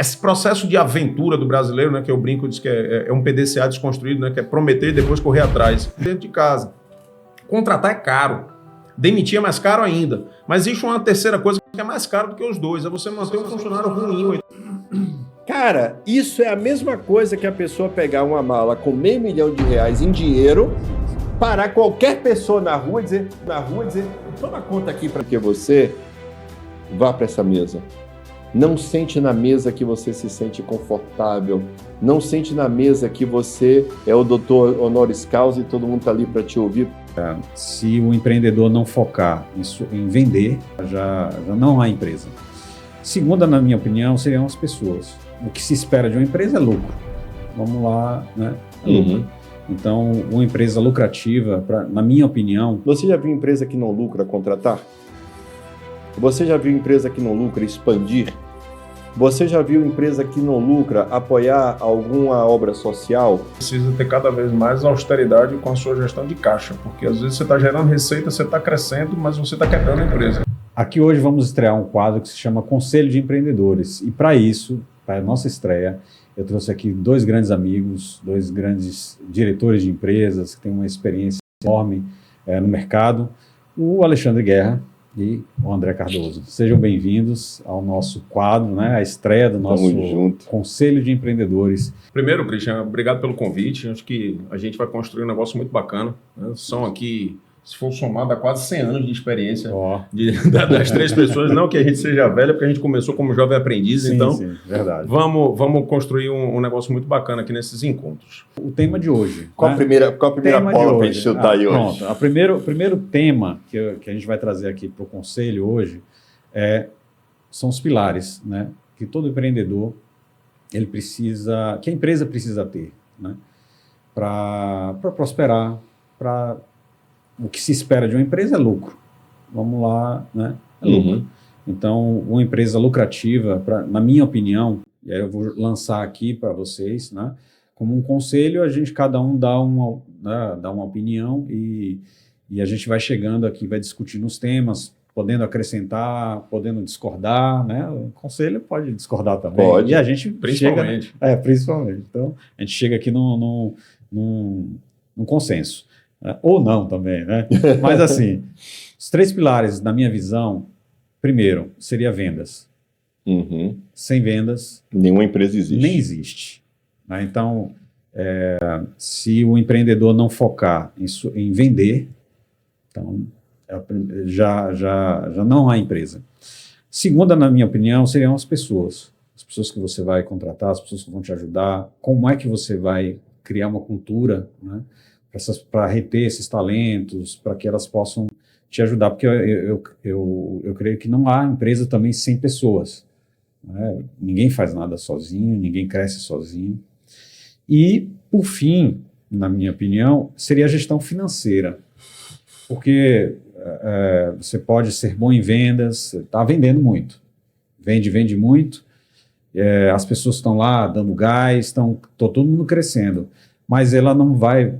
esse processo de aventura do brasileiro, né, que eu brinco, diz que é um PDCA desconstruído, né, que é prometer e depois correr atrás. Dentro de casa. Contratar é caro. Demitir é mais caro ainda. Mas existe uma terceira coisa que é mais caro do que os dois. É você manter um funcionário ruim. Cara, isso é a mesma coisa que a pessoa pegar uma mala com R$500 mil em dinheiro, parar qualquer pessoa na rua e dizer, toma conta aqui para que você vá para essa mesa. Não sente na mesa que você se sente confortável. Não sente na mesa que você é o doutor honoris causa e todo mundo está ali para te ouvir. Se o empreendedor não focar em vender, já não há empresa. Segunda, na minha opinião, seriam as pessoas. O que se espera de uma empresa é lucro. Vamos lá, né? É lucro. Então, uma empresa lucrativa, na minha opinião... Você já viu empresa que não lucra contratar? Você já viu empresa que não lucra expandir? Você já viu empresa que não lucra apoiar alguma obra social? Precisa ter cada vez mais austeridade com a sua gestão de caixa, porque às vezes você está gerando receita, você está crescendo, mas você está quebrando a empresa. Aqui hoje vamos estrear um quadro que se chama Conselho de Empreendedores. E para isso, para a nossa estreia, eu trouxe aqui dois grandes amigos, dois grandes diretores de empresas que têm uma experiência enorme no mercado, o Alexandre Guerra e o André Cardoso. Sejam bem-vindos ao nosso quadro, né, a estreia do nosso Conselho de Empreendedores. Primeiro, Christian, obrigado pelo convite. Acho que a gente vai construir um negócio muito bacana. Né? São aqui, se for somar, dá quase 100 anos de experiência das três pessoas. Não que a gente seja velha, porque a gente começou como jovem aprendiz. Sim, então, sim, verdade. Vamos construir um negócio muito bacana aqui nesses encontros. O tema de hoje. Qual a primeira bola para a gente chutar aí hoje? Pronto. O primeiro tema que a gente vai trazer aqui para o Conselho hoje são os pilares, né, que todo empreendedor que a empresa precisa ter, né, para prosperar, o que se espera de uma empresa é lucro. Vamos lá, né? É lucro. Então, uma empresa lucrativa, na minha opinião, e aí eu vou lançar aqui para vocês, né? Como um conselho, cada um dá uma opinião e a gente vai chegando aqui, vai discutindo os temas, podendo acrescentar, podendo discordar, né? O conselho pode discordar também. Pode. E a gente principalmente. Principalmente. Então, a gente chega aqui num consenso. Ou não também, né? Mas assim, os três pilares, na minha visão, primeiro, seria vendas. Sem vendas... Nenhuma empresa existe. Nem existe. Né? Então, se o empreendedor não focar em vender, então já não há empresa. Segunda, na minha opinião, seriam as pessoas. As pessoas que você vai contratar, as pessoas que vão te ajudar, como é que você vai criar uma cultura, né? Para reter esses talentos, para que elas possam te ajudar, porque eu creio que não há empresa também sem pessoas. Né? Ninguém faz nada sozinho, ninguém cresce sozinho. E, por fim, na minha opinião, seria a gestão financeira, porque você pode ser bom em vendas, está vendendo muito, vende muito, as pessoas estão lá dando gás, está todo mundo crescendo, mas ela não vai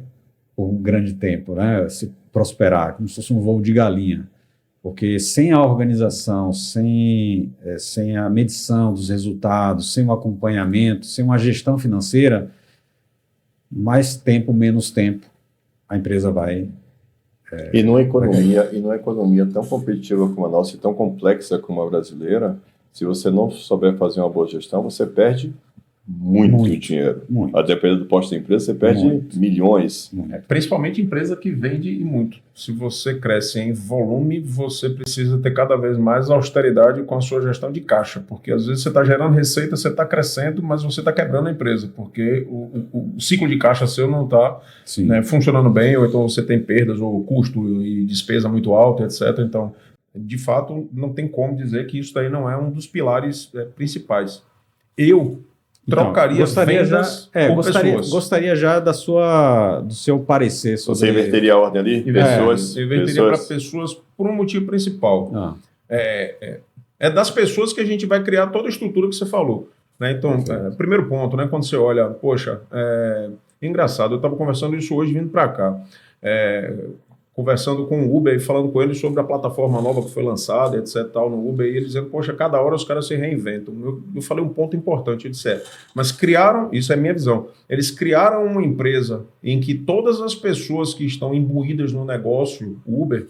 por um grande tempo, né, se prosperar, como se fosse um voo de galinha, porque sem a organização, sem a medição dos resultados, sem o acompanhamento, sem uma gestão financeira, mais tempo, menos tempo, a empresa vai... E numa economia tão competitiva como a nossa e tão complexa como a brasileira, se você não souber fazer uma boa gestão, você perde muito dinheiro. A depender do posto da empresa, você perde milhões. Principalmente empresa que vende e muito. Se você cresce em volume, você precisa ter cada vez mais austeridade com a sua gestão de caixa, porque às vezes você está gerando receita, você está crescendo, mas você está quebrando a empresa, porque o ciclo de caixa seu não está funcionando bem, ou então você tem perdas, ou custo e despesa muito alta, etc. Então, de fato, não tem como dizer que isso daí não é um dos pilares principais. Trocaria vendas por pessoas. Gostaria já do seu parecer sobre... Você inverteria a ordem ali? Inverteria para pessoas por um motivo principal. É das pessoas que a gente vai criar toda a estrutura que você falou. Né? Então, primeiro ponto, né, quando você olha, poxa, engraçado, eu estava conversando isso hoje vindo para cá. conversando com o Uber e falando com eles sobre a plataforma nova que foi lançada, etc, tal, no Uber, e eles dizendo, poxa, cada hora os caras se reinventam. Eu falei um ponto importante, eu disse, mas criaram, isso é minha visão, eles criaram uma empresa em que todas as pessoas que estão imbuídas no negócio Uber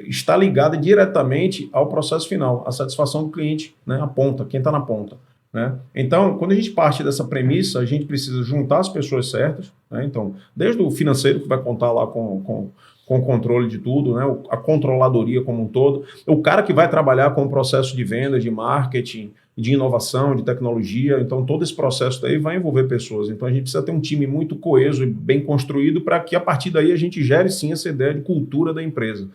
está ligada diretamente ao processo final, à satisfação do cliente, né, a ponta, quem está na ponta. Né? Então, quando a gente parte dessa premissa, a gente precisa juntar as pessoas certas, né? Então, desde o financeiro, que vai contar lá com o controle de tudo, né? A controladoria como um todo, o cara que vai trabalhar com o processo de venda, de marketing, de inovação, de tecnologia, então todo esse processo daí vai envolver pessoas. Então a gente precisa ter um time muito coeso e bem construído para que a partir daí a gente gere sim essa ideia de cultura da empresa.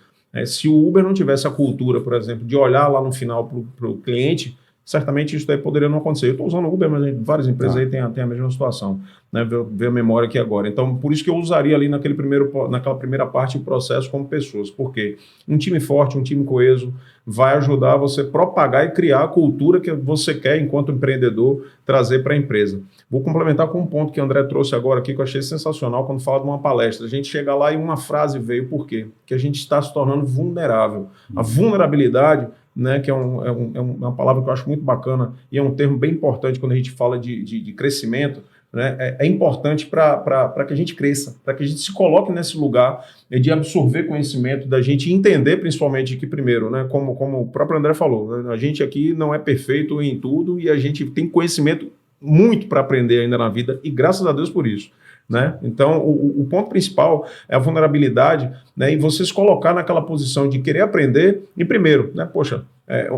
Se o Uber não tivesse a cultura, por exemplo, de olhar lá no final para o cliente, certamente isso daí poderia não acontecer. Eu estou usando o Uber, mas várias empresas aí têm a mesma situação, né? Ver a memória aqui agora. Então, por isso que eu usaria ali naquela primeira parte o processo como pessoas. Porque um time forte, um time coeso, vai ajudar você a propagar e criar a cultura que você quer, enquanto empreendedor, trazer para a empresa. Vou complementar com um ponto que o André trouxe agora aqui, que eu achei sensacional quando fala de uma palestra. A gente chega lá e uma frase veio, por quê? Que a gente está se tornando vulnerável. A vulnerabilidade, né, que é uma palavra que eu acho muito bacana e é um termo bem importante quando a gente fala de crescimento, né, é importante para que a gente cresça, para que a gente se coloque nesse lugar de absorver conhecimento, da gente entender principalmente que, primeiro, né, como o próprio André falou, né, a gente aqui não é perfeito em tudo e a gente tem conhecimento muito para aprender ainda na vida e graças a Deus por isso. Né? Então, o ponto principal é a vulnerabilidade, né, e você se colocar naquela posição de querer aprender e, primeiro, né, poxa,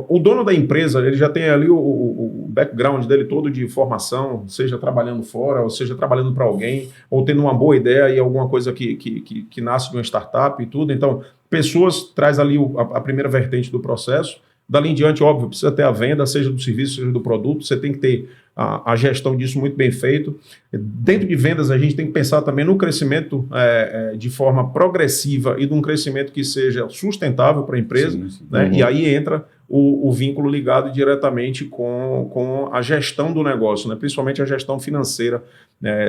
o dono da empresa, ele já tem ali o background dele todo de formação, seja trabalhando fora, ou seja trabalhando para alguém, ou tendo uma boa ideia e alguma coisa que nasce de uma startup e tudo. Então, pessoas traz ali a primeira vertente do processo. Dali em diante, óbvio, precisa ter a venda, seja do serviço, seja do produto, você tem que ter a gestão disso muito bem feito. Dentro de vendas, a gente tem que pensar também no crescimento de forma progressiva e de um crescimento que seja sustentável para a empresa. Sim, sim. Né? Uhum. E aí entra o vínculo ligado diretamente com a gestão do negócio, né? Principalmente a gestão financeira,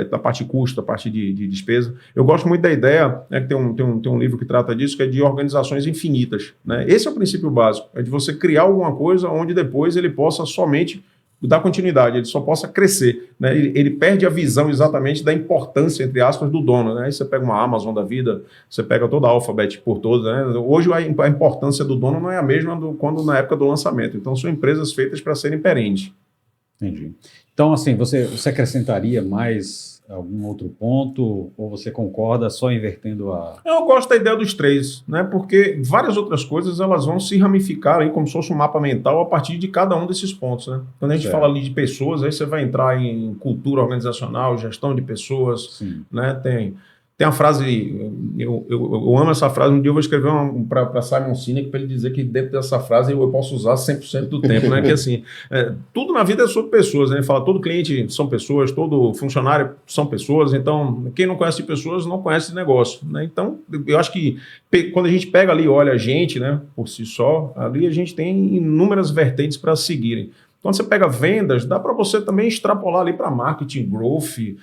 da parte de custo, da parte de despesa. Eu gosto muito da ideia, né, que tem um livro que trata disso, que é de organizações infinitas. Né? Esse é o princípio básico, é de você criar alguma coisa onde depois ele possa somente dar continuidade, ele só possa crescer. Né? Ele perde a visão exatamente da importância, entre aspas, do dono. Né? Aí você pega uma Amazon da vida, você pega toda a Alphabet por todos. Né? Hoje a importância do dono não é a mesma quando na época do lançamento. Então são empresas feitas para serem perenes. Entendi. Então, assim, você acrescentaria mais algum outro ponto ou você concorda só invertendo a... Eu gosto da ideia dos três, né? Porque várias outras coisas elas vão se ramificar aí como se fosse um mapa mental a partir de cada um desses pontos, né? Quando a gente fala ali de pessoas, aí você vai entrar em cultura organizacional, gestão de pessoas, sim, né? Tem a frase, eu amo essa frase, um dia eu vou escrever para Simon Sinek para ele dizer que dentro dessa frase eu posso usar 100% do tempo, né? Que assim, tudo na vida é sobre pessoas, né? Ele fala, todo cliente são pessoas, todo funcionário são pessoas, então quem não conhece pessoas não conhece negócio, né? Então, eu acho que quando a gente pega ali e olha a gente, né, por si só, ali a gente tem inúmeras vertentes para seguirem. Quando você pega vendas, dá para você também extrapolar ali para marketing, growth,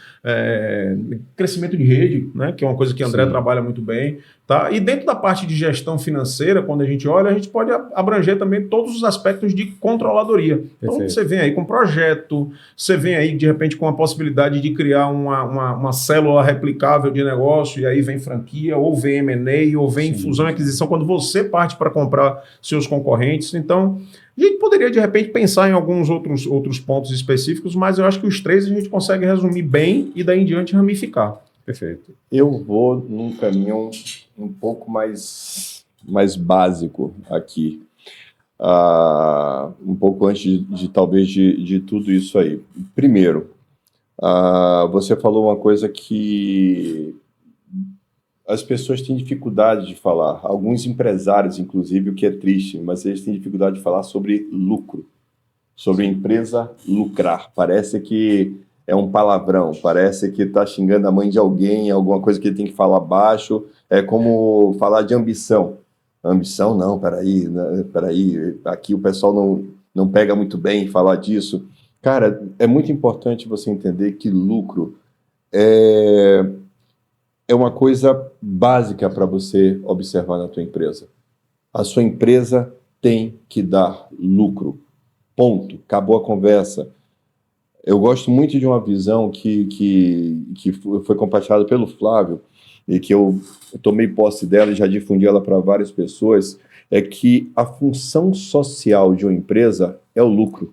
crescimento de rede, né, que é uma coisa que o André trabalha muito bem. Tá? E dentro da parte de gestão financeira, quando a gente olha, a gente pode abranger também todos os aspectos de controladoria. Então, você vem aí com projeto, você vem aí, de repente, com a possibilidade de criar uma célula replicável de negócio, e aí vem franquia, ou vem M&A, ou vem fusão e aquisição, quando você parte para comprar seus concorrentes. Então, a gente poderia, de repente, pensar em alguns outros pontos específicos, mas eu acho que os três a gente consegue resumir bem e daí em diante ramificar. Perfeito. Eu vou num caminho um pouco mais básico aqui. Um pouco antes talvez de tudo isso aí. Primeiro, você falou uma coisa que as pessoas têm dificuldade de falar. Alguns empresários, inclusive, o que é triste, mas eles têm dificuldade de falar sobre lucro, sobre a empresa lucrar. Parece que é um palavrão, parece que está xingando a mãe de alguém, alguma coisa que ele tem que falar baixo. É como falar de ambição. Ambição, não, peraí, aqui o pessoal não pega muito bem falar disso. Cara, é muito importante você entender que lucro é uma coisa básica para você observar na tua empresa. A sua empresa tem que dar lucro. Ponto. Acabou a conversa. Eu gosto muito de uma visão que foi compartilhada pelo Flávio e que eu tomei posse dela e já difundi ela para várias pessoas, é que a função social de uma empresa é o lucro.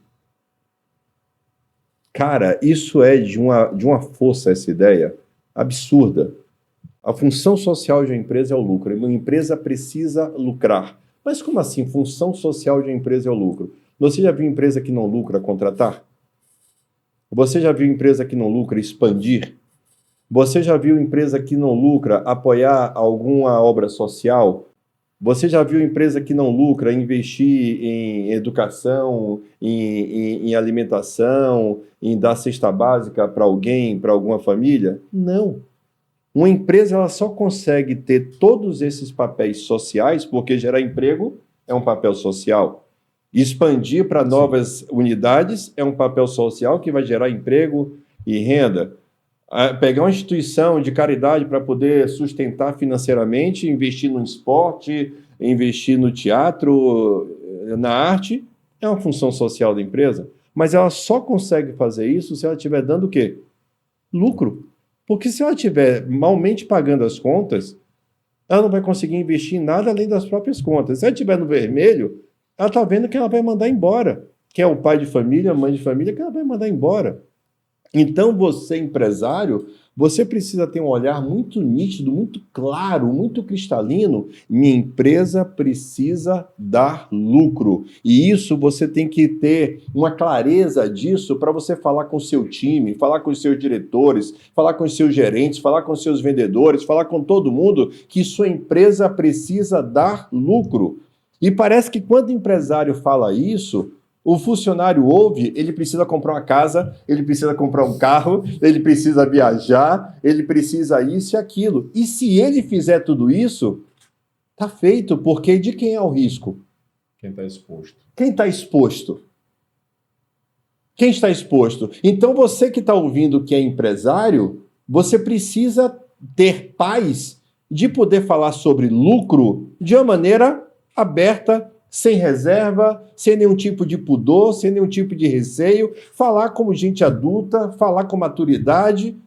Cara, isso é de uma força, essa ideia absurda. A função social de uma empresa é o lucro. Uma empresa precisa lucrar. Mas como assim? Função social de uma empresa é o lucro. Você já viu empresa que não lucra contratar? Você já viu empresa que não lucra expandir? Você já viu empresa que não lucra apoiar alguma obra social? Você já viu empresa que não lucra investir em educação, em alimentação, em dar cesta básica para alguém, para alguma família? Não. Uma empresa ela só consegue ter todos esses papéis sociais porque gerar emprego é um papel social. Expandir para novas unidades é um papel social que vai gerar emprego e renda. Pegar uma instituição de caridade para poder sustentar financeiramente, investir no esporte, investir no teatro, na arte, é uma função social da empresa. Mas ela só consegue fazer isso se ela estiver dando o quê? Lucro. Porque se ela estiver malmente pagando as contas, ela não vai conseguir investir em nada além das próprias contas. Se ela estiver no vermelho, ela está vendo que ela vai mandar embora. Que é o pai de família, a mãe de família, que ela vai mandar embora. Então, você, empresário, você precisa ter um olhar muito nítido, muito claro, muito cristalino. Minha empresa precisa dar lucro. E isso você tem que ter uma clareza disso para você falar com o seu time, falar com os seus diretores, falar com os seus gerentes, falar com os seus vendedores, falar com todo mundo que sua empresa precisa dar lucro. E parece que quando o empresário fala isso, o funcionário ouve, ele precisa comprar uma casa, ele precisa comprar um carro, ele precisa viajar, ele precisa isso e aquilo. E se ele fizer tudo isso, tá feito, porque de quem é o risco? Quem está exposto. Quem está exposto? Quem está exposto? Então você que está ouvindo que é empresário, você precisa ter paz de poder falar sobre lucro de uma maneira aberta, sem reserva, sem nenhum tipo de pudor, sem nenhum tipo de receio, falar como gente adulta, falar com maturidade,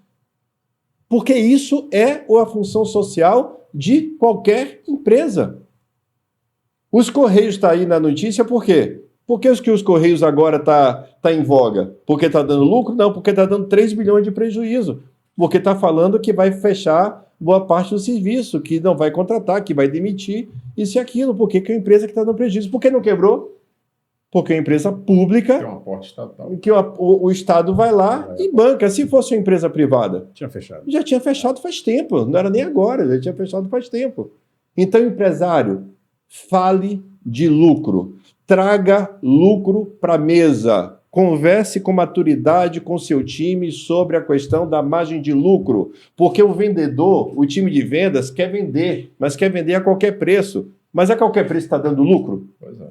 porque isso é a função social de qualquer empresa. Os Correios estão aí na notícia por quê? Por que os Correios agora tá em voga? Porque está dando lucro? Não, porque está dando 3 bilhões de prejuízo. Porque está falando que vai fechar boa parte do serviço, que não vai contratar, que vai demitir, isso e aquilo. Por que é uma empresa que está dando prejuízo? Por que não quebrou? Porque é uma empresa pública, Que é um aporte estatal. que o Estado vai lá e banca. Se fosse uma empresa privada, Tinha fechado. já tinha fechado faz tempo, não era nem agora, já tinha fechado faz tempo. Então, empresário, fale de lucro, traga lucro para a mesa. Converse com maturidade com seu time sobre a questão da margem de lucro, porque o vendedor, o time de vendas, quer vender, mas quer vender a qualquer preço. Mas a qualquer preço está dando lucro? Pois é.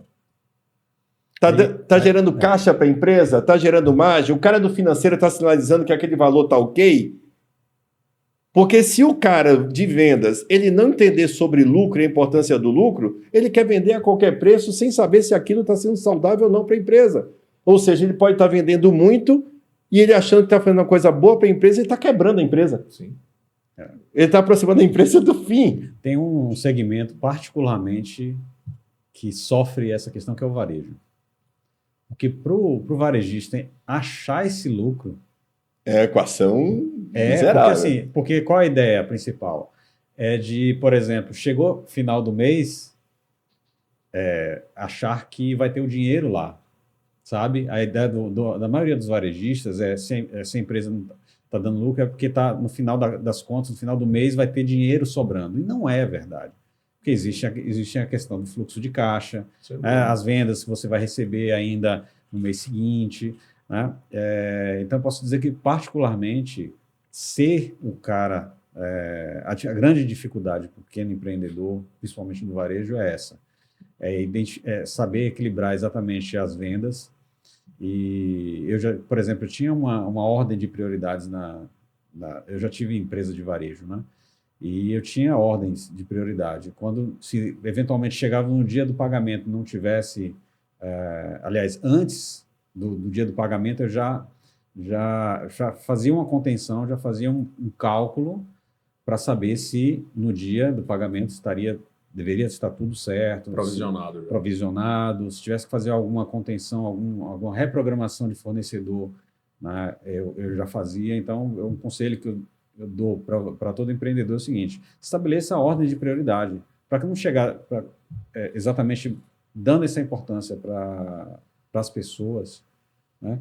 Está gerando caixa para a empresa? Está gerando margem? O cara do financeiro está sinalizando que aquele valor está ok? Porque se o cara de vendas ele não entender sobre lucro e a importância do lucro, ele quer vender a qualquer preço sem saber se aquilo está sendo saudável ou não para a empresa. Ou seja, ele pode estar vendendo muito e ele achando que está fazendo uma coisa boa para a empresa, ele está quebrando a empresa. Sim. Ele está aproximando a empresa do fim. Tem um segmento particularmente que sofre essa questão, que é o varejo. Porque para o varejista achar esse lucro... É a equação Porque, miserável. porque qual a ideia principal? É de, por exemplo, chegou final do mês, achar que vai ter o dinheiro lá. Sabe? A ideia da maioria dos varejistas se a empresa não está dando lucro é porque tá, no final das contas, no final do mês, vai ter dinheiro sobrando. E não é verdade. Porque existe a questão do fluxo de caixa, as vendas que você vai receber ainda no mês seguinte. Né? Então, eu posso dizer que, particularmente, ser o cara... a grande dificuldade para o pequeno empreendedor, principalmente no varejo, é essa. Saber equilibrar exatamente as vendas. E por exemplo, eu tinha uma ordem de prioridades eu já tive empresa de varejo, né? E eu tinha ordens de prioridade. Quando, se eventualmente chegava no dia do pagamento, não tivesse... aliás, antes do dia do pagamento, eu já fazia uma contenção, já fazia um cálculo para saber se no dia do pagamento deveria estar tudo certo. Provisionado. Se tivesse que fazer alguma contenção, alguma reprogramação de fornecedor, né, eu já fazia. Então, um conselho que eu dou para todo empreendedor é o seguinte: estabeleça a ordem de prioridade, para que não chegar exatamente dando essa importância para as pessoas, né?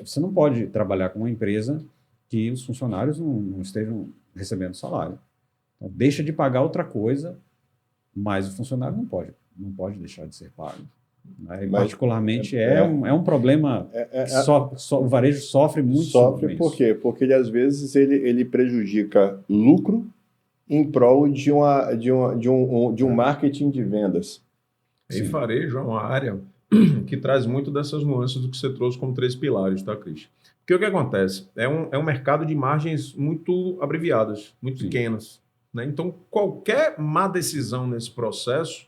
Você não pode trabalhar com uma empresa que os funcionários não estejam recebendo salário. Então, deixa de pagar outra coisa, mas o funcionário não pode deixar de ser pago. Né? E particularmente um problema que o varejo sofre muito. Sofre por quê? Porque ele, às vezes ele prejudica lucro em prol de um marketing de vendas. E varejo é uma área que traz muito dessas nuances do que você trouxe como 3 pilares, tá, Cris? Porque o que acontece? É um mercado de margens muito abreviadas, muito pequenas. Né? Então, qualquer má decisão nesse processo,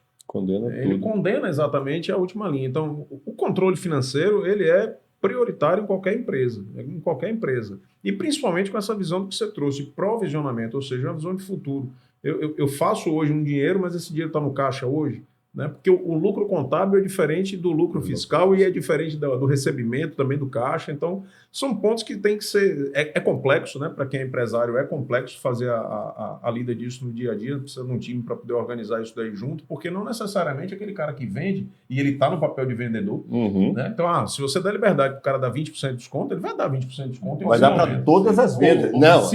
ele condena exatamente a última linha. Então, o controle financeiro, ele é prioritário em qualquer empresa. E principalmente com essa visão que você trouxe, provisionamento, ou seja, uma visão de futuro. Eu faço hoje um dinheiro, mas esse dinheiro está no caixa hoje. Né? Porque o lucro contábil é diferente do lucro fiscal e é diferente do recebimento também do caixa. Então, são pontos que tem que ser... É complexo, né? Para quem é empresário, é complexo fazer a lida disso no dia a dia. Precisa de um time para poder organizar isso daí junto, porque não necessariamente aquele cara que vende, e ele está no papel de vendedor. Né? Então, se você der liberdade para o cara dar 20% de desconto, ele vai dar 20% de desconto. Vai dar para todas as vendas. Não.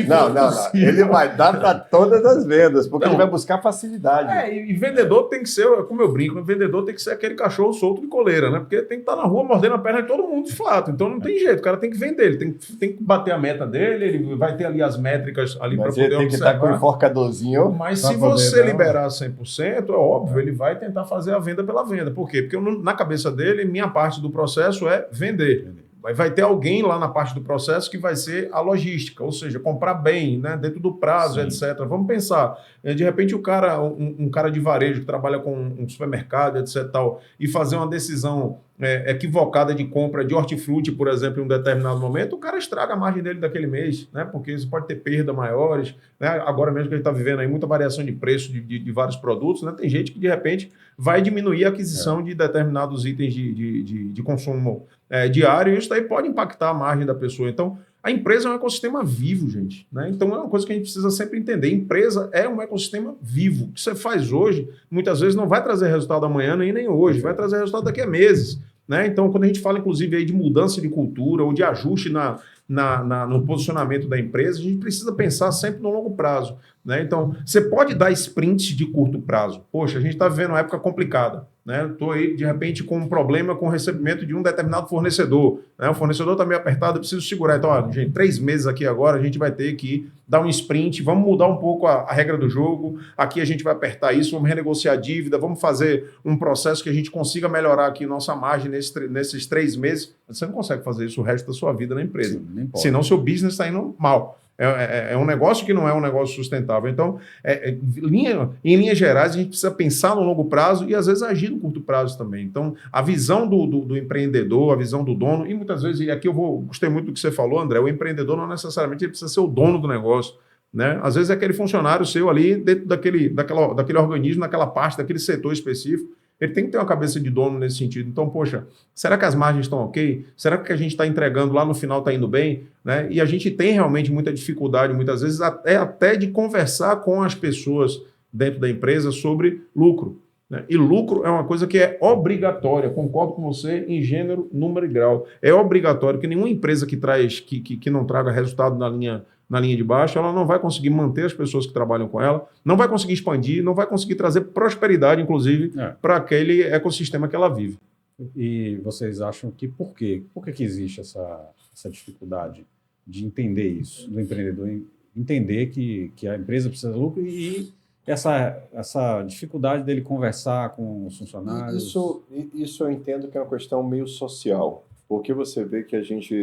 Ele vai dar para todas as vendas, porque ele vai buscar facilidade. E vendedor tem que ser, como eu brinco, o vendedor tem que ser aquele cachorro solto de coleira, né? Porque tem que estar na rua mordendo a perna de todo mundo de fato. Então não tem jeito, o cara tem que vender, ele tem que bater a meta dele, ele vai ter ali as métricas ali para poder observar. Tem que estar com o enforcadorzinho. Mas se você liberar 100%, é óbvio, ele vai tentar fazer a venda pela venda. Por quê? Porque na cabeça dele, minha parte do processo é vender. Vai ter alguém lá na parte do processo que vai ser a logística, ou seja, comprar bem, né, dentro do prazo, etc. Vamos pensar, de repente o cara, um cara de varejo que trabalha com um supermercado, etc. Tal, e fazer uma decisão equivocada de compra de hortifruti, por exemplo, em um determinado momento, o cara estraga a margem dele daquele mês, né, porque você pode ter perdas maiores. Né, agora mesmo que a gente está vivendo aí muita variação de preço de vários produtos, né, tem gente que de repente vai diminuir a aquisição de determinados itens de consumo diário, e isso daí pode impactar a margem da pessoa. Então, a empresa é um ecossistema vivo, gente. Né? Então, é uma coisa que a gente precisa sempre entender. Empresa é um ecossistema vivo. O que você faz hoje, muitas vezes, não vai trazer resultado amanhã nem hoje. Vai trazer resultado daqui a meses. Né? Então, quando a gente fala, inclusive, aí de mudança de cultura ou de ajuste no posicionamento da empresa, a gente precisa pensar sempre no longo prazo. Né? Então, você pode dar sprints de curto prazo. Poxa, a gente está vivendo uma época complicada. Estou aí, de repente, com um problema com o recebimento de um determinado fornecedor. Né? O fornecedor está meio apertado, eu preciso segurar. Então, olha, gente, 3 meses aqui agora, a gente vai ter que dar um sprint, vamos mudar um pouco a regra do jogo, aqui a gente vai apertar isso, vamos renegociar a dívida, vamos fazer um processo que a gente consiga melhorar aqui nossa margem nesses 3 meses. Você não consegue fazer isso o resto da sua vida na empresa. Sim, senão seu business está indo mal. É um negócio que não é um negócio sustentável. Então, em linhas gerais, a gente precisa pensar no longo prazo e, às vezes, agir no curto prazo também. Então, a visão do empreendedor, a visão do dono, e muitas vezes, e aqui gostei muito do que você falou, André, o empreendedor não necessariamente ele precisa ser o dono do negócio. Né? Às vezes é aquele funcionário seu ali dentro daquele organismo, naquela parte, daquele setor específico. Ele tem que ter uma cabeça de dono nesse sentido. Então, poxa, será que as margens estão ok? Será que o que a gente está entregando lá no final está indo bem? Né? E a gente tem realmente muita dificuldade, muitas vezes, até de conversar com as pessoas dentro da empresa sobre lucro. Né? E lucro é uma coisa que é obrigatória, concordo com você em gênero, número e grau. É obrigatório que nenhuma empresa que não traga resultado na linha de baixo, ela não vai conseguir manter as pessoas que trabalham com ela, não vai conseguir expandir, não vai conseguir trazer prosperidade, inclusive, para aquele ecossistema que ela vive. E vocês acham que por quê? Por que existe essa dificuldade de entender isso, do empreendedor entender que a empresa precisa de lucro e essa dificuldade dele conversar com os funcionários? Isso eu entendo que é uma questão meio social. Porque você vê que a gente,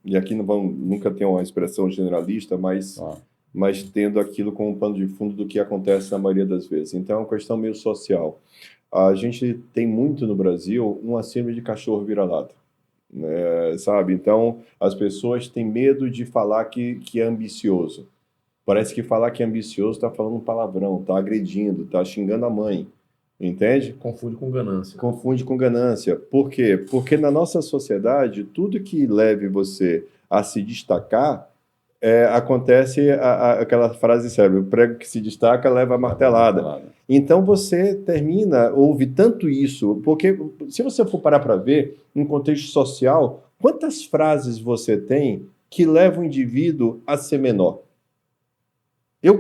e aqui nunca tem uma expressão generalista, mas mas tendo aquilo como pano de fundo do que acontece na maioria das vezes. Então, é uma questão meio social. A gente tem muito no Brasil uma síndrome de cachorro vira-lata, né, sabe? Então, as pessoas têm medo de falar que é ambicioso. Parece que falar que é ambicioso está falando um palavrão, está agredindo, está xingando a mãe, entende? Confunde com ganância. Confunde com ganância. Por quê? Porque na nossa sociedade, tudo que leve você a se destacar, acontece aquela frase célebre: o prego que se destaca leva a martelada. Então você ouve tanto isso, porque se você for parar para ver, em contexto social, quantas frases você tem que levam o indivíduo a ser menor? Eu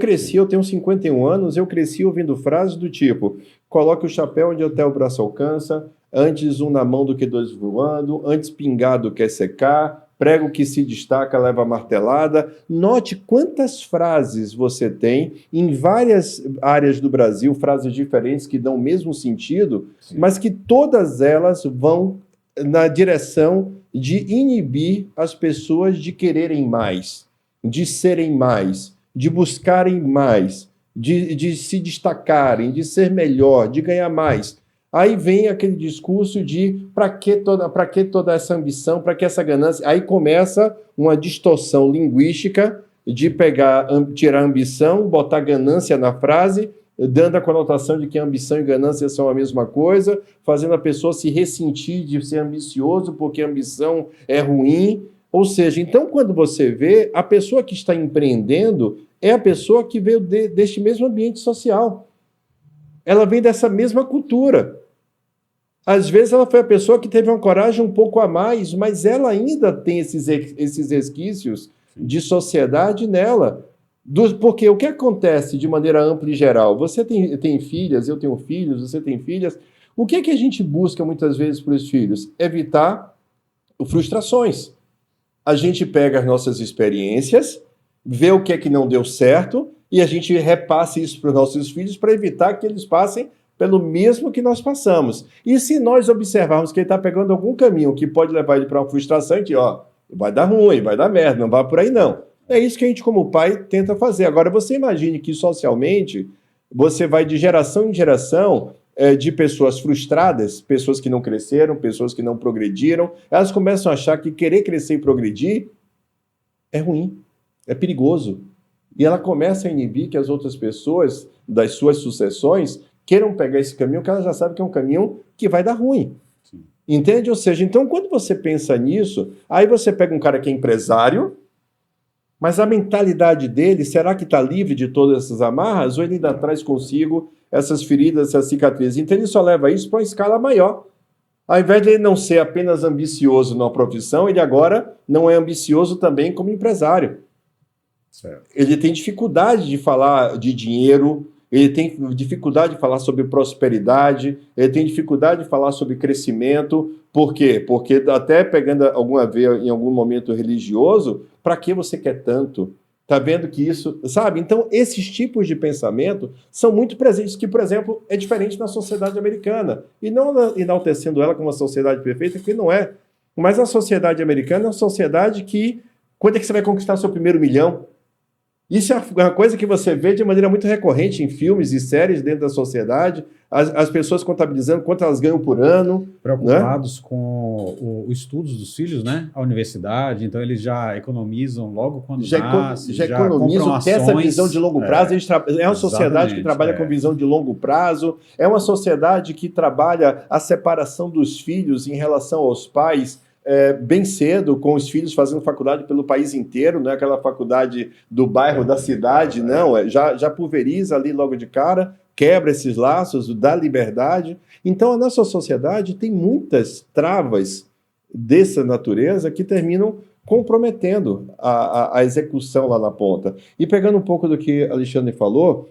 tenho 51 anos, eu cresci ouvindo frases do tipo: coloque o chapéu onde até o braço alcança, antes um na mão do que dois voando, antes pingado quer secar, prego que se destaca leva a martelada. Note quantas frases você tem em várias áreas do Brasil, frases diferentes que dão o mesmo sentido, sim, mas que todas elas vão na direção de inibir as pessoas de quererem mais, de serem mais, de buscarem mais, de se destacarem, de ser melhor, de ganhar mais. Aí vem aquele discurso de para que toda essa ambição, para que essa ganância? Aí começa uma distorção linguística de tirar a ambição, botar ganância na frase, dando a conotação de que ambição e ganância são a mesma coisa, fazendo a pessoa se ressentir de ser ambicioso porque a ambição é ruim. Ou seja, então quando você vê, a pessoa que está empreendendo é a pessoa que veio deste mesmo ambiente social. Ela vem dessa mesma cultura. Às vezes ela foi a pessoa que teve uma coragem um pouco a mais, mas ela ainda tem esses resquícios de sociedade nela. Porque o que acontece de maneira ampla e geral? Você tem filhas, eu tenho filhos, você tem filhas. O que a gente busca muitas vezes para os filhos? Evitar frustrações. A gente pega as nossas experiências, vê o que é que não deu certo e a gente repassa isso para os nossos filhos para evitar que eles passem pelo mesmo que nós passamos. E se nós observarmos que ele está pegando algum caminho que pode levar ele para uma frustração, a gente, vai dar ruim, vai dar merda, não vai por aí não. É isso que a gente, como pai, tenta fazer. Agora, você imagine que socialmente você vai de geração em geração de pessoas frustradas, pessoas que não cresceram, pessoas que não progrediram, elas começam a achar que querer crescer e progredir é ruim, é perigoso. E ela começa a inibir que as outras pessoas, das suas sucessões, queiram pegar esse caminho, que ela já sabe que é um caminho que vai dar ruim. Sim. Entende? Ou seja, então, quando você pensa nisso, aí você pega um cara que é empresário, mas a mentalidade dele, será que está livre de todas essas amarras? Ou ele ainda traz consigo essas feridas, essas cicatrizes? Então, ele só leva isso para uma escala maior. Ao invés de ele não ser apenas ambicioso na profissão, ele agora não é ambicioso também como empresário. Certo. Ele tem dificuldade de falar de dinheiro, ele tem dificuldade de falar sobre prosperidade, ele tem dificuldade de falar sobre crescimento. Por quê? Porque até pegando alguma vez em algum momento religioso, para que você quer tanto? Tá vendo que isso, sabe? Então, esses tipos de pensamento são muito presentes, que, por exemplo, é diferente na sociedade americana. E não enaltecendo ela como uma sociedade perfeita, porque não é. Mas a sociedade americana é uma sociedade que, quando é que você vai conquistar seu primeiro $1 milhão? Isso é uma coisa que você vê de maneira muito recorrente em filmes e séries dentro da sociedade, as pessoas contabilizando quanto elas ganham por ano. Preocupados, né, com os estudos dos filhos, né? A universidade, então eles já economizam logo quando nasce, já economizam, tem essa visão de longo prazo. É uma sociedade que trabalha com visão de longo prazo, é uma sociedade que trabalha a separação dos filhos em relação aos pais, bem cedo, com os filhos fazendo faculdade pelo país inteiro, não é aquela faculdade do bairro, da cidade, não, já pulveriza ali logo de cara, quebra esses laços, dá liberdade. Então, a nossa sociedade tem muitas travas dessa natureza que terminam comprometendo a execução lá na ponta. E pegando um pouco do que Alexandre falou,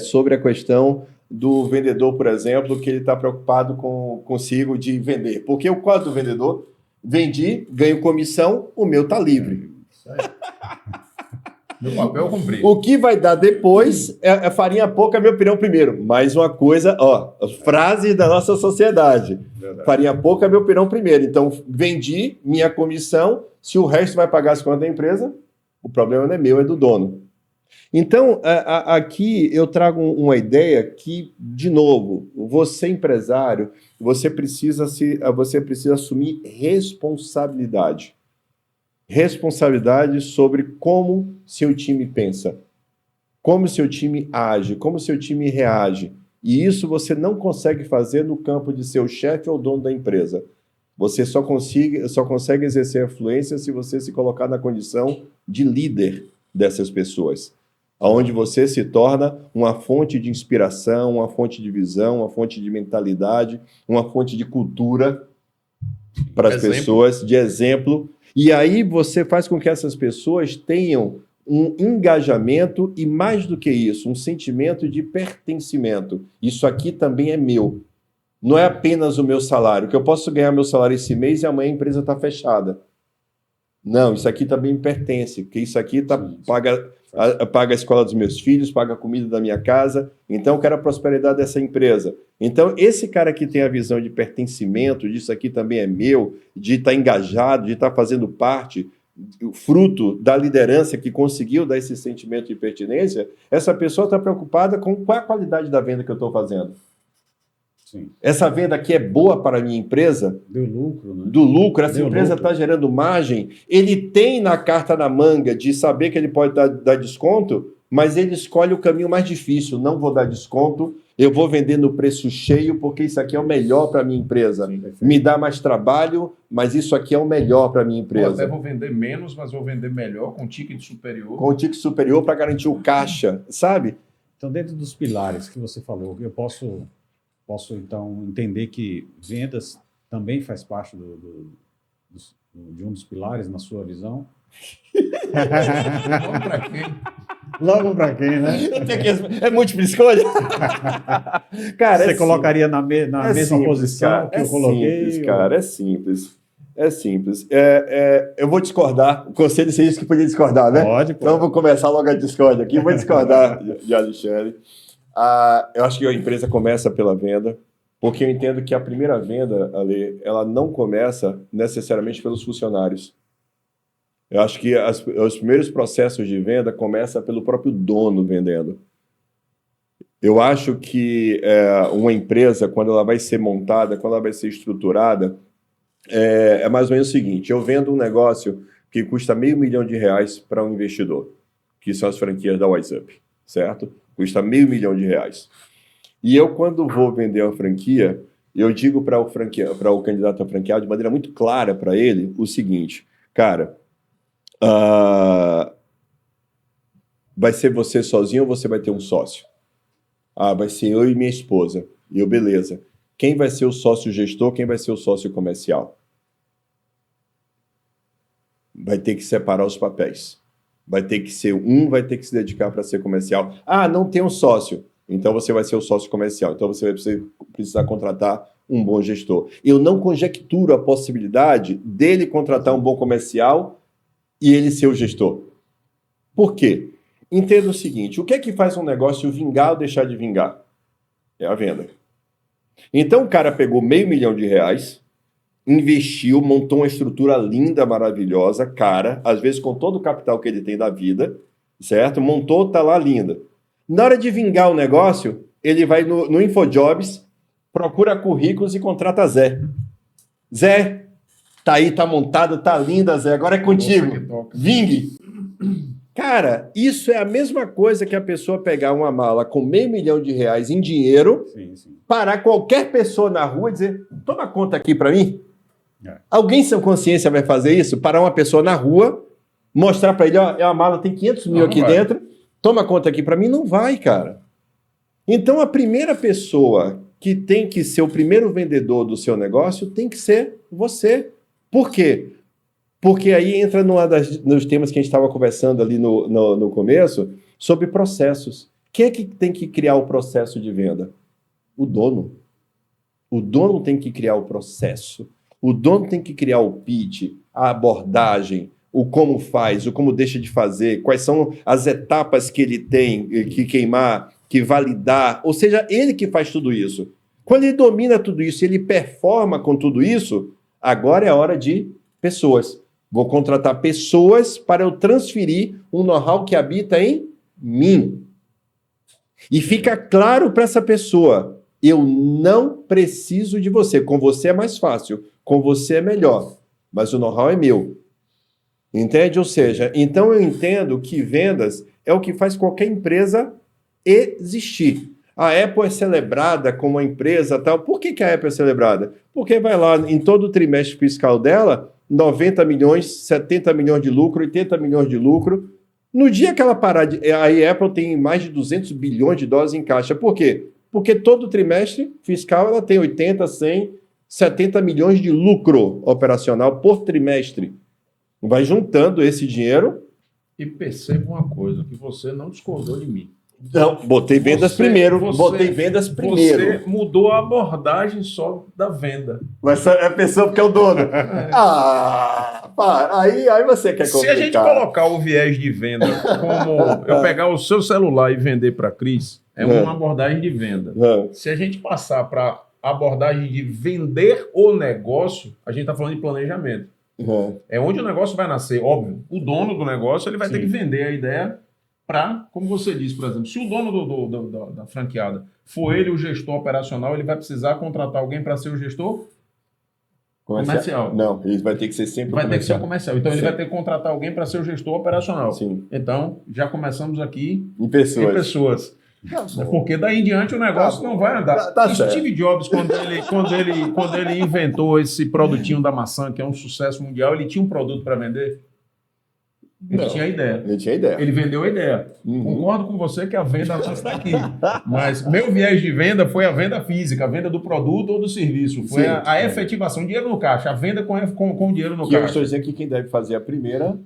sobre a questão do vendedor, por exemplo, que ele está preocupado consigo de vender. Porque o quadro do vendedor, vendi, ganho comissão, o meu está livre. Isso aí. Meu papel eu cumpri. O que vai dar depois é farinha pouca, meu pirão primeiro. Mais uma coisa, frase da nossa sociedade. Verdade. Farinha pouca, meu pirão primeiro. Então, vendi minha comissão, se o resto vai pagar as contas da empresa, O problema não é meu, é do dono. Então, aqui eu trago uma ideia que, de novo, você empresário, você precisa assumir responsabilidade. Responsabilidade sobre como seu time pensa, como seu time age, como seu time reage. E isso você não consegue fazer no campo de ser o chefe ou dono da empresa. Você só consegue exercer influência se você se colocar na condição de líder dessas pessoas, onde você se torna uma fonte de inspiração, uma fonte de visão, uma fonte de mentalidade, uma fonte de cultura para as pessoas, de exemplo. E aí você faz com que essas pessoas tenham um engajamento e, mais do que isso, um sentimento de pertencimento. Isso aqui também é meu. Não é apenas o meu salário, que eu posso ganhar meu salário esse mês e amanhã a empresa está fechada. Não, isso aqui também me pertence, porque isso aqui paga a escola dos meus filhos, paga a comida da minha casa, então eu quero a prosperidade dessa empresa. Então, esse cara que tem a visão de pertencimento, disso aqui também é meu, de estar engajado, de estar fazendo parte, fruto da liderança que conseguiu dar esse sentimento de pertinência, essa pessoa está preocupada com qual é a qualidade da venda que eu estou fazendo. Sim. Essa venda aqui é boa para a minha empresa? Deu lucro, né? Do lucro, essa Deu empresa lucro. está gerando margem. Ele tem na carta na manga de saber que ele pode dar desconto, mas ele escolhe o caminho mais difícil. Não vou dar desconto, eu vou vender no preço cheio, porque isso aqui é o melhor para a minha empresa. Sim, perfeito. Me dá mais trabalho, mas isso aqui é o melhor para a minha Eu até empresa. vou vender menos, mas vou vender melhor, com ticket superior. Com o ticket superior para garantir o caixa, sabe? Então, dentro dos pilares que você falou, eu posso então entender que vendas também faz parte de um dos pilares na sua visão? Vamos para quem? Logo para quem, né? É múltipla escolha? Cara, Você é colocaria na mesma simples, posição cara. que eu coloquei? Simples, cara, é simples. É simples. Eu vou discordar. O conselho seria isso que podia discordar, né? Pode, Então eu vou começar logo a discórdia aqui. Vou discordar de Alexandre. Eu acho que a empresa começa pela venda, porque eu entendo que a primeira venda, Ale, ela não começa necessariamente pelos funcionários. Eu acho que os primeiros processos de venda começam pelo próprio dono vendendo. Eu acho que uma empresa, quando ela vai ser montada, quando ela vai ser estruturada, é mais ou menos o seguinte: eu vendo um negócio que custa R$500 mil para um investidor, que são as franquias da WhatsApp, certo? Custa R$500 mil. E eu, quando vou vender a franquia, eu digo para o candidato a franquear de maneira muito clara para ele o seguinte: cara, vai ser você sozinho ou você vai ter um sócio? Vai ser eu e minha esposa. E eu, beleza. Quem vai ser o sócio gestor? Quem vai ser o sócio comercial? Vai ter que separar os papéis. Vai ter que ser vai ter que se dedicar para ser comercial. Não tem um sócio. Então você vai ser o sócio comercial. Então você vai precisar contratar um bom gestor. Eu não conjecturo a possibilidade dele contratar um bom comercial e ele ser o gestor. Por quê? Entenda o seguinte: o que é que faz um negócio vingar ou deixar de vingar? É a venda. Então o cara pegou R$500 mil, investiu, montou uma estrutura linda, maravilhosa, cara, às vezes com todo o capital que ele tem da vida, certo? Montou, tá lá linda. Na hora de vingar o negócio, ele vai no InfoJobs, procura currículos e contrata Zé. Zé, tá aí, tá montado, tá linda, Zé, agora é contigo. Vingue. Cara, isso é a mesma coisa que a pessoa pegar uma mala com R$500 mil em dinheiro, Sim. parar qualquer pessoa na rua e dizer: toma conta aqui para mim. Alguém sem consciência vai fazer isso? Parar uma pessoa na rua, mostrar para ele: ó, é uma mala, tem 500 mil aqui dentro, toma conta aqui para mim? Não vai, cara. Então a primeira pessoa que tem que ser o primeiro vendedor do seu negócio tem que ser você. Por quê? Porque aí entra nos temas que a gente estava conversando ali no começo, sobre processos. Quem é que tem que criar o processo de venda? O dono. O dono tem que criar o processo. O dono tem que criar o pitch, a abordagem, o como faz, o como deixa de fazer, quais são as etapas que ele tem que queimar, que validar. Ou seja, ele que faz tudo isso. Quando ele domina tudo isso, ele performa com tudo isso, agora é a hora de pessoas. Vou contratar pessoas para eu transferir um know-how que habita em mim. E fica claro para essa pessoa, eu não preciso de você. Com você é mais fácil, com você é melhor, mas o know-how é meu. Entende? Ou seja, então eu entendo que vendas é o que faz qualquer empresa existir. A Apple é celebrada como uma empresa tal. Por que a Apple é celebrada? Porque vai lá, em todo o trimestre fiscal dela, 90 milhões, 70 milhões de lucro, 80 milhões de lucro. No dia que ela parar, a Apple tem mais de 200 bilhões de dólares em caixa. Por quê? Porque todo trimestre fiscal ela tem 80, 100, 70 milhões de lucro operacional por trimestre. Vai juntando esse dinheiro. E perceba uma coisa, que você não discordou de mim. Não, botei vendas primeiro. Botei vendas primeiro. Você mudou a abordagem só da venda. Mas é a pessoa porque é o dono. Aí você quer complicar. Se a gente colocar o viés de venda como eu pegar o seu celular e vender para a Cris, é uma abordagem de venda. Se a gente passar para a abordagem de vender o negócio, a gente está falando de planejamento. É onde o negócio vai nascer, óbvio. O dono do negócio ele vai ter que vender a ideia para, como você disse, por exemplo, se o dono da franqueada for ele o gestor operacional, ele vai precisar contratar alguém para ser o gestor comercial. Não, ele vai ter que ser sempre vai ter que ser o comercial. Então ele vai ter que contratar alguém para ser o gestor operacional. Sim. Então já começamos aqui em pessoas. Porque daí em diante o negócio não vai andar. Steve Jobs, quando ele inventou esse produtinho da maçã, que é um sucesso mundial, ele tinha um produto para vender? Ele tinha a ideia. Ele vendeu a ideia. Concordo com você que a venda não está aqui. Mas meu viés de venda foi a venda física, a venda do produto ou do serviço. Foi a efetivação, dinheiro no caixa, a venda com dinheiro no caixa. Eu estou dizendo que quem deve fazer a primeira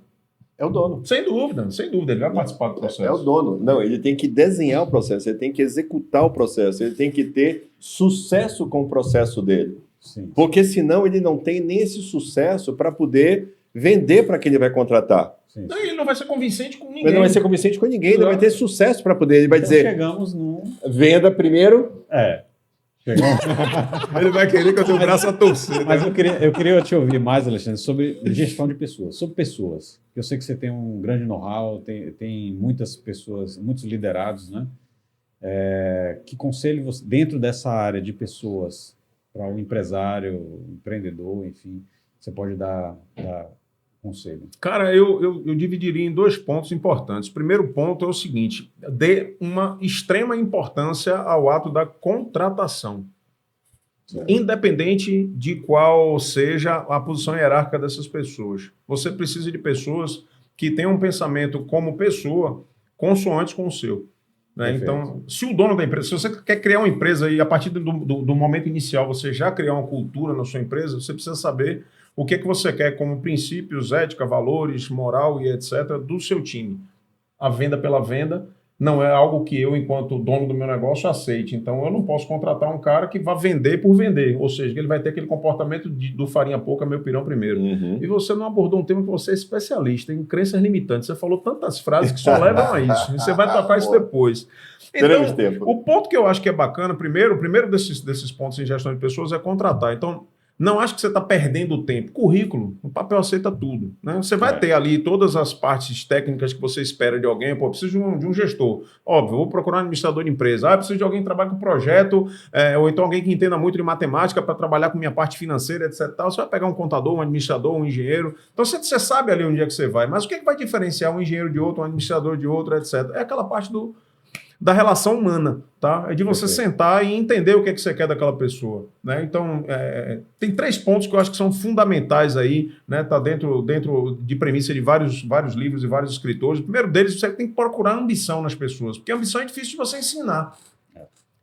é o dono. Sem dúvida, ele vai participar do processo. É o dono. Não, ele tem que desenhar o processo, ele tem que executar o processo, ele tem que ter sucesso com o processo dele. Sim. Porque senão ele não tem nem esse sucesso para poder vender para quem ele vai contratar. Sim. Não, ele não vai ser convincente com ninguém. Ele não vai ser convincente com ninguém, ele vai ter sucesso para poder. Ele vai dizer. Chegamos num. Venda primeiro. Chegamos. Ele vai querer que eu tenha o braço a torcer. Mas eu queria te ouvir mais, Alexandre, sobre gestão de pessoas. Sobre pessoas. Eu sei que você tem um grande know-how, tem muitas pessoas, muitos liderados, né? Que conselho você, dentro dessa área de pessoas, para o empresário, empreendedor, enfim, você pode dar conselho? Cara, eu dividiria em 2 pontos importantes. O primeiro ponto é o seguinte: dê uma extrema importância ao ato da contratação. Independente de qual seja a posição hierárquica dessas pessoas. Você precisa de pessoas que tenham um pensamento como pessoa consoante com o seu. Né? Então, se o dono da empresa, se você quer criar uma empresa e a partir do momento inicial você já criar uma cultura na sua empresa, você precisa saber o que você quer como princípios, ética, valores, moral e etc. do seu time. A venda pela venda não é algo que eu, enquanto dono do meu negócio, aceite. Então, eu não posso contratar um cara que vá vender por vender. Ou seja, que ele vai ter aquele comportamento do farinha pouca, meu pirão primeiro. E você não abordou um tema que você é especialista em crenças limitantes. Você falou tantas frases que só levam a isso. E você vai tocar isso depois. Então, o ponto que eu acho que é bacana, o primeiro desses pontos em gestão de pessoas é contratar. Então, não acho que você está perdendo tempo. Currículo, o papel aceita tudo. Né? Você vai ter ali todas as partes técnicas que você espera de alguém. Pô, preciso de um gestor. Óbvio, vou procurar um administrador de empresa. Preciso de alguém que trabalhe com projeto, ou então alguém que entenda muito de matemática para trabalhar com minha parte financeira, etc. Você vai pegar um contador, um administrador, um engenheiro. Então você sabe ali onde é que você vai. Mas o que vai diferenciar um engenheiro de outro, um administrador de outro, etc. É aquela parte da relação humana, tá? É de você sentar e entender o que você quer daquela pessoa, né? Então, tem 3 pontos que eu acho que são fundamentais aí, né? Tá dentro de premissa de vários livros e vários escritores. O primeiro deles, você tem que procurar ambição nas pessoas, porque a ambição é difícil de você ensinar.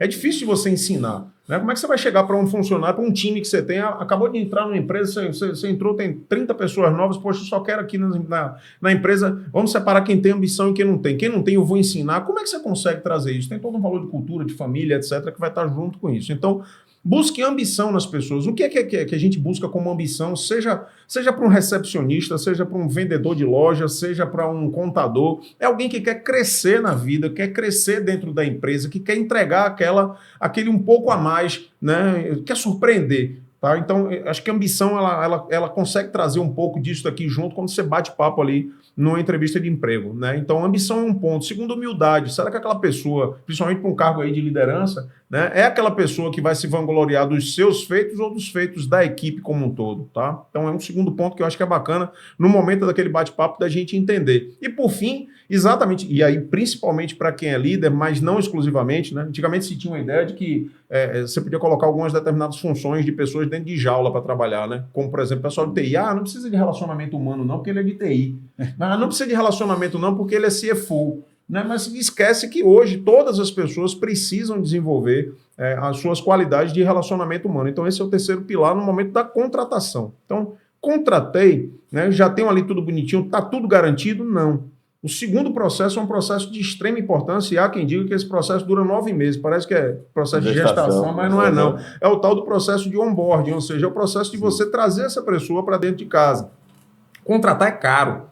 É difícil de você ensinar. Né? Como é que você vai chegar para um funcionário, para um time que você tem, acabou de entrar numa empresa, você entrou, tem 30 pessoas novas, poxa, eu só quero aqui na empresa, vamos separar quem tem ambição e quem não tem. Quem não tem, eu vou ensinar. Como é que você consegue trazer isso? Tem todo um valor de cultura, de família, etc., que vai estar junto com isso. Então, busque ambição nas pessoas. O que é que a gente busca como ambição, seja para um recepcionista, seja para um vendedor de loja, seja para um contador, é alguém que quer crescer na vida, quer crescer dentro da empresa, que quer entregar aquele um pouco a mais, né? Quer surpreender. Tá? Então, acho que a ambição ela consegue trazer um pouco disso aqui junto quando você bate papo ali numa entrevista de emprego. Né? Então, a ambição é um ponto. Segundo, humildade. Será que aquela pessoa, principalmente para um cargo aí de liderança, né, é aquela pessoa que vai se vangloriar dos seus feitos ou dos feitos da equipe como um todo? Tá? Então, é um segundo ponto que eu acho que é bacana no momento daquele bate-papo da gente entender. E, por fim, exatamente, e aí principalmente para quem é líder, mas não exclusivamente, né? Antigamente se tinha uma ideia de que você podia colocar algumas determinadas funções de pessoas dentro de jaula para trabalhar, né? Como, por exemplo, o pessoal de TI, não precisa de relacionamento humano não, porque ele é de TI. Não precisa de relacionamento não, porque ele é CFO. Né? Mas esquece que hoje todas as pessoas precisam desenvolver as suas qualidades de relacionamento humano. Então esse é o terceiro pilar no momento da contratação. Então, contratei, né? Já tenho ali tudo bonitinho, está tudo garantido? Não. O segundo processo é um processo de extrema importância e há quem diga que esse processo dura 9 meses. Parece que é processo de gestação, mas não é não. É o tal do processo de onboarding, ou seja, é o processo de você trazer essa pessoa para dentro de casa. Contratar é caro.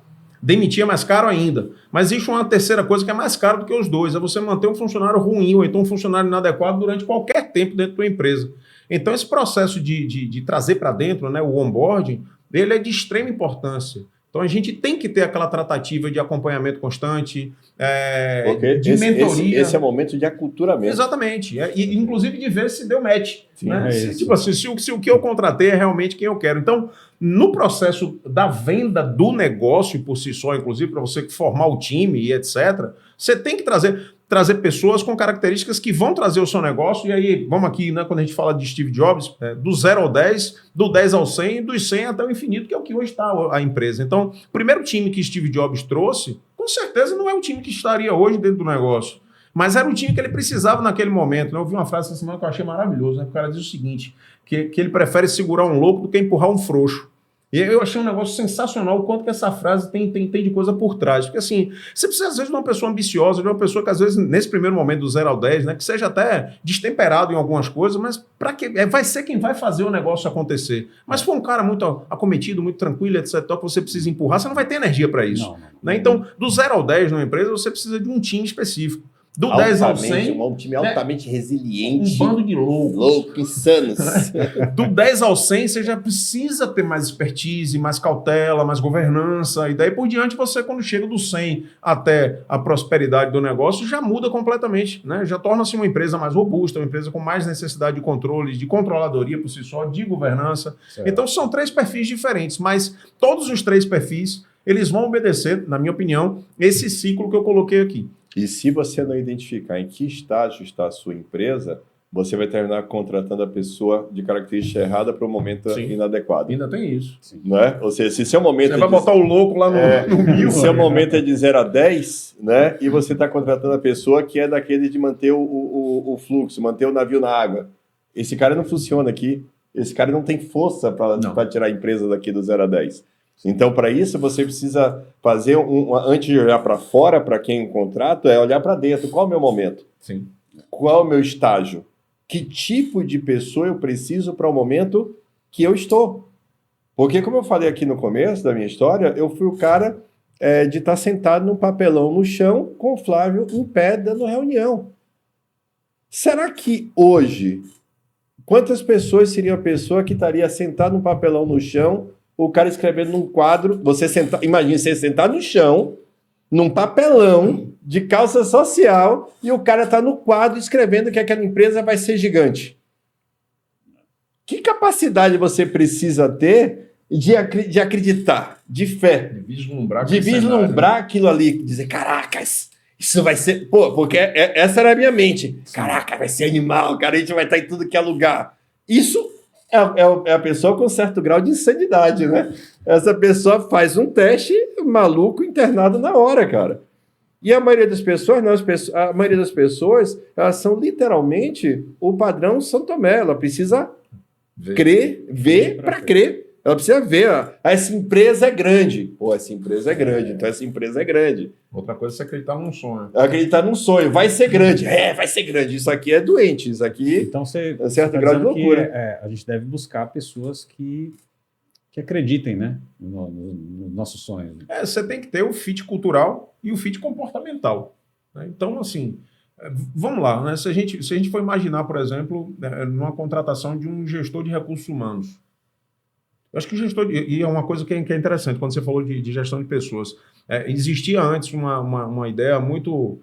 Demitir é mais caro ainda. Mas existe uma terceira coisa que é mais caro do que os dois. É você manter um funcionário ruim ou então um funcionário inadequado durante qualquer tempo dentro da empresa. Então esse processo de trazer para dentro, né, o onboarding, ele é de extrema importância. Então a gente tem que ter aquela tratativa de acompanhamento constante, de mentoria. Esse é o momento de aculturamento. Exatamente. E inclusive de ver se deu match. Sim, né? isso. Se o que eu contratei é realmente quem eu quero. Então, no processo da venda do negócio por si só, inclusive para você formar o time e etc., você tem que trazer pessoas com características que vão trazer o seu negócio. E aí, vamos aqui, né, quando a gente fala de Steve Jobs, do 0 ao 10, do 10 ao 100, dos 100 até o infinito, que é o que hoje está a empresa. Então, o primeiro time que Steve Jobs trouxe, com certeza não é o time que estaria hoje dentro do negócio. Mas era o time que ele precisava naquele momento. Né? Eu ouvi uma frase essa semana que eu achei maravilhoso. Né? O cara diz o seguinte, que ele prefere segurar um louco do que empurrar um frouxo. E eu achei um negócio sensacional o quanto que essa frase tem de coisa por trás. Porque assim, você precisa às vezes de uma pessoa ambiciosa, de uma pessoa que às vezes nesse primeiro momento do 0 ao 10, né, que seja até destemperado em algumas coisas, mas para que vai ser quem vai fazer o negócio acontecer. Mas se for um cara muito acometido, muito tranquilo, etc, que você precisa empurrar, você não vai ter energia para isso. Não. Né? Então, do 0 ao 10 numa empresa, você precisa de um time específico. Do 10 ao 100... Um time altamente resiliente. Um bando de loucos. Loucos, insanos. Do 10 ao 100, você já precisa ter mais expertise, mais cautela, mais governança. E daí por diante, você, quando chega do 100 até a prosperidade do negócio, já muda completamente. Né? Já torna-se uma empresa mais robusta, uma empresa com mais necessidade de controles, de controladoria por si só, de governança. Certo. Então, são 3 perfis diferentes, mas todos os 3 perfis, eles vão obedecer, na minha opinião, esse ciclo que eu coloquei aqui. E se você não identificar em que estágio está a sua empresa, você vai terminar contratando a pessoa de característica errada para o momento Sim. inadequado. Ainda tem isso. Né? Ou seja, se seu momento Você vai botar o louco lá no mil. seu momento é de 0 a 10, né? E você está contratando a pessoa que é daquele de manter o fluxo, manter o navio na água. Esse cara não funciona aqui. Esse cara não tem força para tirar a empresa daqui do 0 a 10. Então, para isso, você precisa fazer, antes de olhar para fora, para quem contrata, é olhar para dentro. Qual é o meu momento? Sim. Qual é o meu estágio? Que tipo de pessoa eu preciso para o momento que eu estou? Porque, como eu falei aqui no começo da minha história, eu fui o cara de estar sentado num papelão no chão com o Flávio em pé dando reunião. Será que hoje, quantas pessoas seria a pessoa que estaria sentado num papelão no chão, o cara escrevendo num quadro, imagina você sentar no chão, num papelão de calça social, e o cara tá no quadro escrevendo que aquela empresa vai ser gigante. Que capacidade você precisa ter de acreditar, de fé, de vislumbrar aquilo ali, dizer, caracas, isso vai ser... Pô, porque essa era a minha mente. Caraca, vai ser animal, cara, a gente vai estar em tudo que é lugar. Isso... É a pessoa com certo grau de insanidade, né? Essa pessoa faz um teste maluco internado na hora, cara. E a maioria das pessoas, a maioria das pessoas, elas são literalmente o padrão São Tomé. Ela precisa ver para crer. Ela precisa ver, essa empresa é grande. Pô, essa empresa é grande, então essa empresa é grande. Outra coisa é você acreditar num sonho. Acreditar num sonho, vai ser grande. Vai ser grande. Isso aqui é doente, isso aqui Então você é certo tá grau de dizendo que, loucura. a gente deve buscar pessoas que acreditem, né, no nosso sonho. Você tem que ter o fit cultural e o fit comportamental. Né? Então, assim, Vamos lá, né? Se a gente for imaginar, por exemplo, numa contratação de um gestor de recursos humanos. Eu acho que o gestor, e é uma coisa que é interessante, quando você falou de gestão de pessoas, existia antes uma ideia muito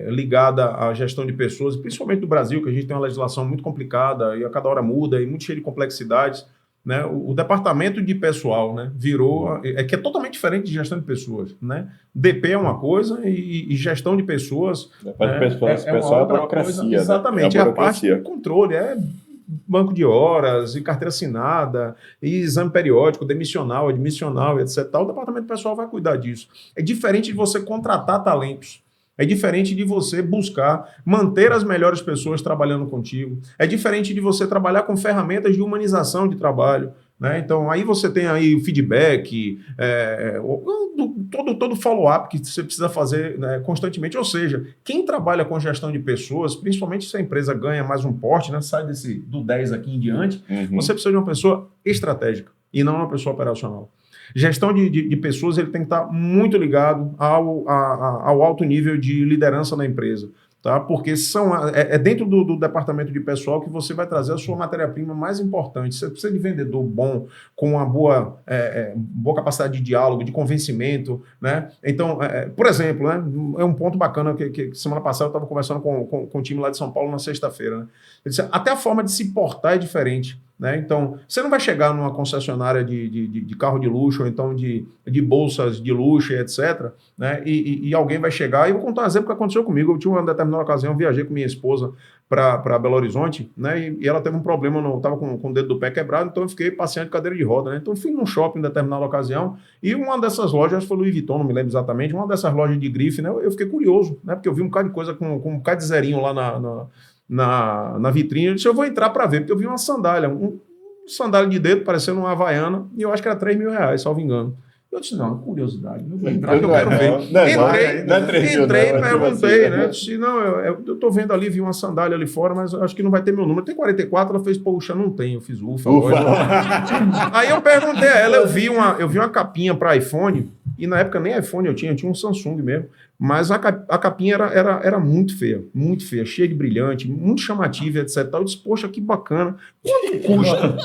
ligada à gestão de pessoas, principalmente no Brasil, que a gente tem uma legislação muito complicada e a cada hora muda e muito cheia de complexidades, né? O departamento de pessoal, né, virou, que é totalmente diferente de gestão de pessoas, né? DP é uma coisa e gestão de pessoas, Pessoal é a burocracia, coisa. Exatamente, né? é a parte do controle, banco de horas, e carteira assinada, e exame periódico, demissional, admissional, etc. O departamento pessoal vai cuidar disso. É diferente de você contratar talentos. É diferente de você buscar manter as melhores pessoas trabalhando contigo. É diferente de você trabalhar com ferramentas de humanização de trabalho, né? Então, aí você tem aí o feedback, todo follow-up que você precisa fazer, né, constantemente. Ou seja, quem trabalha com gestão de pessoas, principalmente se a empresa ganha mais um porte, né, sai do 10 aqui em diante, você precisa de uma pessoa estratégica e não uma pessoa operacional. Gestão de pessoas, ele tem que estar muito ligado ao alto nível de liderança na empresa, tá? Porque dentro do departamento de pessoal que você vai trazer a sua matéria-prima mais importante. Você precisa de vendedor bom, com uma boa capacidade de diálogo, de convencimento, né? Então, por exemplo, né, é um ponto bacana que semana passada eu estava conversando com o time lá de São Paulo na sexta-feira, né? Ele disse, até a forma de se portar é diferente. Né? Então, você não vai chegar numa concessionária de carro de luxo, ou então de bolsas de luxo, etc., né? E alguém vai chegar, e eu vou contar um exemplo que aconteceu comigo. Eu tinha uma determinada ocasião, eu viajei com minha esposa para Belo Horizonte, né? E ela teve um problema, estava com o dedo do pé quebrado, então eu fiquei passeando de cadeira de roda, né? Então eu fui num shopping em determinada ocasião, e uma dessas lojas, foi Louis Vuitton, não me lembro exatamente, uma dessas lojas de grife, né? Eu fiquei curioso, né? Porque eu vi um bocado de coisa com um bocado de zerinho lá na vitrine. Eu disse, eu vou entrar para ver, porque eu vi uma sandália, um sandália de dedo, parecendo uma Havaiana, e eu acho que era R$3.000, salvo engano. Eu disse, não, curiosidade, eu vou entrar, que eu quero ver. Entrei e perguntei, né? Eu disse, não, eu tô vendo ali, vi uma sandália ali fora, mas acho que não vai ter meu número. Tem 44, ela fez, poxa, não tem. Eu fiz, ufa. Aí eu perguntei a ela, eu vi uma capinha para iPhone, e na época nem iPhone eu tinha um Samsung mesmo, mas a capinha era muito feia, cheia de brilhante, muito chamativa, etc. Eu disse, poxa, que bacana. Quanto custa?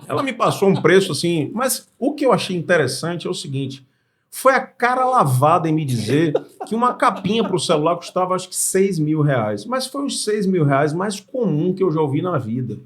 Ela me passou um preço assim, mas o que eu achei interessante é o seguinte, foi a cara lavada em me dizer que uma capinha para o celular custava acho que R$6.000, mas foi os R$6.000 mais comum que eu já ouvi na vida.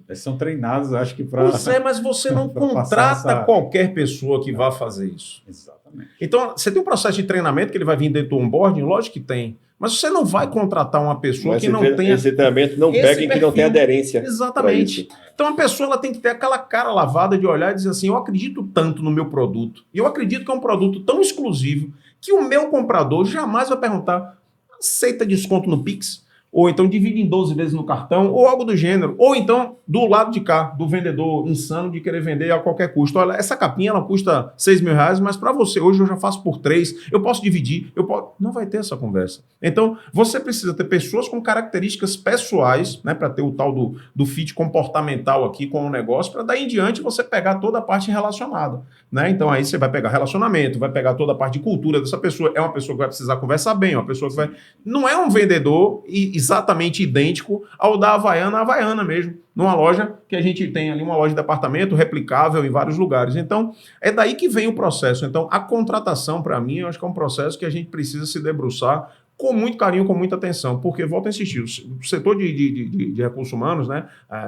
Eles são treinados, acho que para... Pois é, mas você não contrata qualquer pessoa que vá fazer isso. Exatamente. Então, você tem um processo de treinamento que ele vai vir dentro do onboarding? Lógico que tem. Mas você não vai contratar uma pessoa que não tenha... Esse treinamento não pega em que não tem aderência. Exatamente. Então, a pessoa ela tem que ter aquela cara lavada de olhar e dizer assim, eu acredito tanto no meu produto, e eu acredito que é um produto tão exclusivo que o meu comprador jamais vai perguntar, aceita desconto no Pix? Ou então divide em 12 vezes no cartão, ou algo do gênero. Ou então, do lado de cá, do vendedor insano de querer vender a qualquer custo. Olha, essa capinha ela custa R$6.000, mas para você hoje eu já faço por 3, eu posso dividir, Não vai ter essa conversa. Então, você precisa ter pessoas com características pessoais, né, para ter o tal do fit comportamental aqui com o negócio, para daí em diante você pegar toda a parte relacionada. Né? Então, aí você vai pegar relacionamento, vai pegar toda a parte de cultura dessa pessoa. É uma pessoa que vai precisar conversar bem, uma pessoa que vai... Não é um vendedor exatamente idêntico ao da Havaiana mesmo, numa loja que a gente tem ali, uma loja de departamento replicável em vários lugares. Então, é daí que vem o processo. Então, a contratação, para mim, eu acho que é um processo que a gente precisa se debruçar com muito carinho, com muita atenção, porque, volto a insistir, o setor de recursos humanos, né,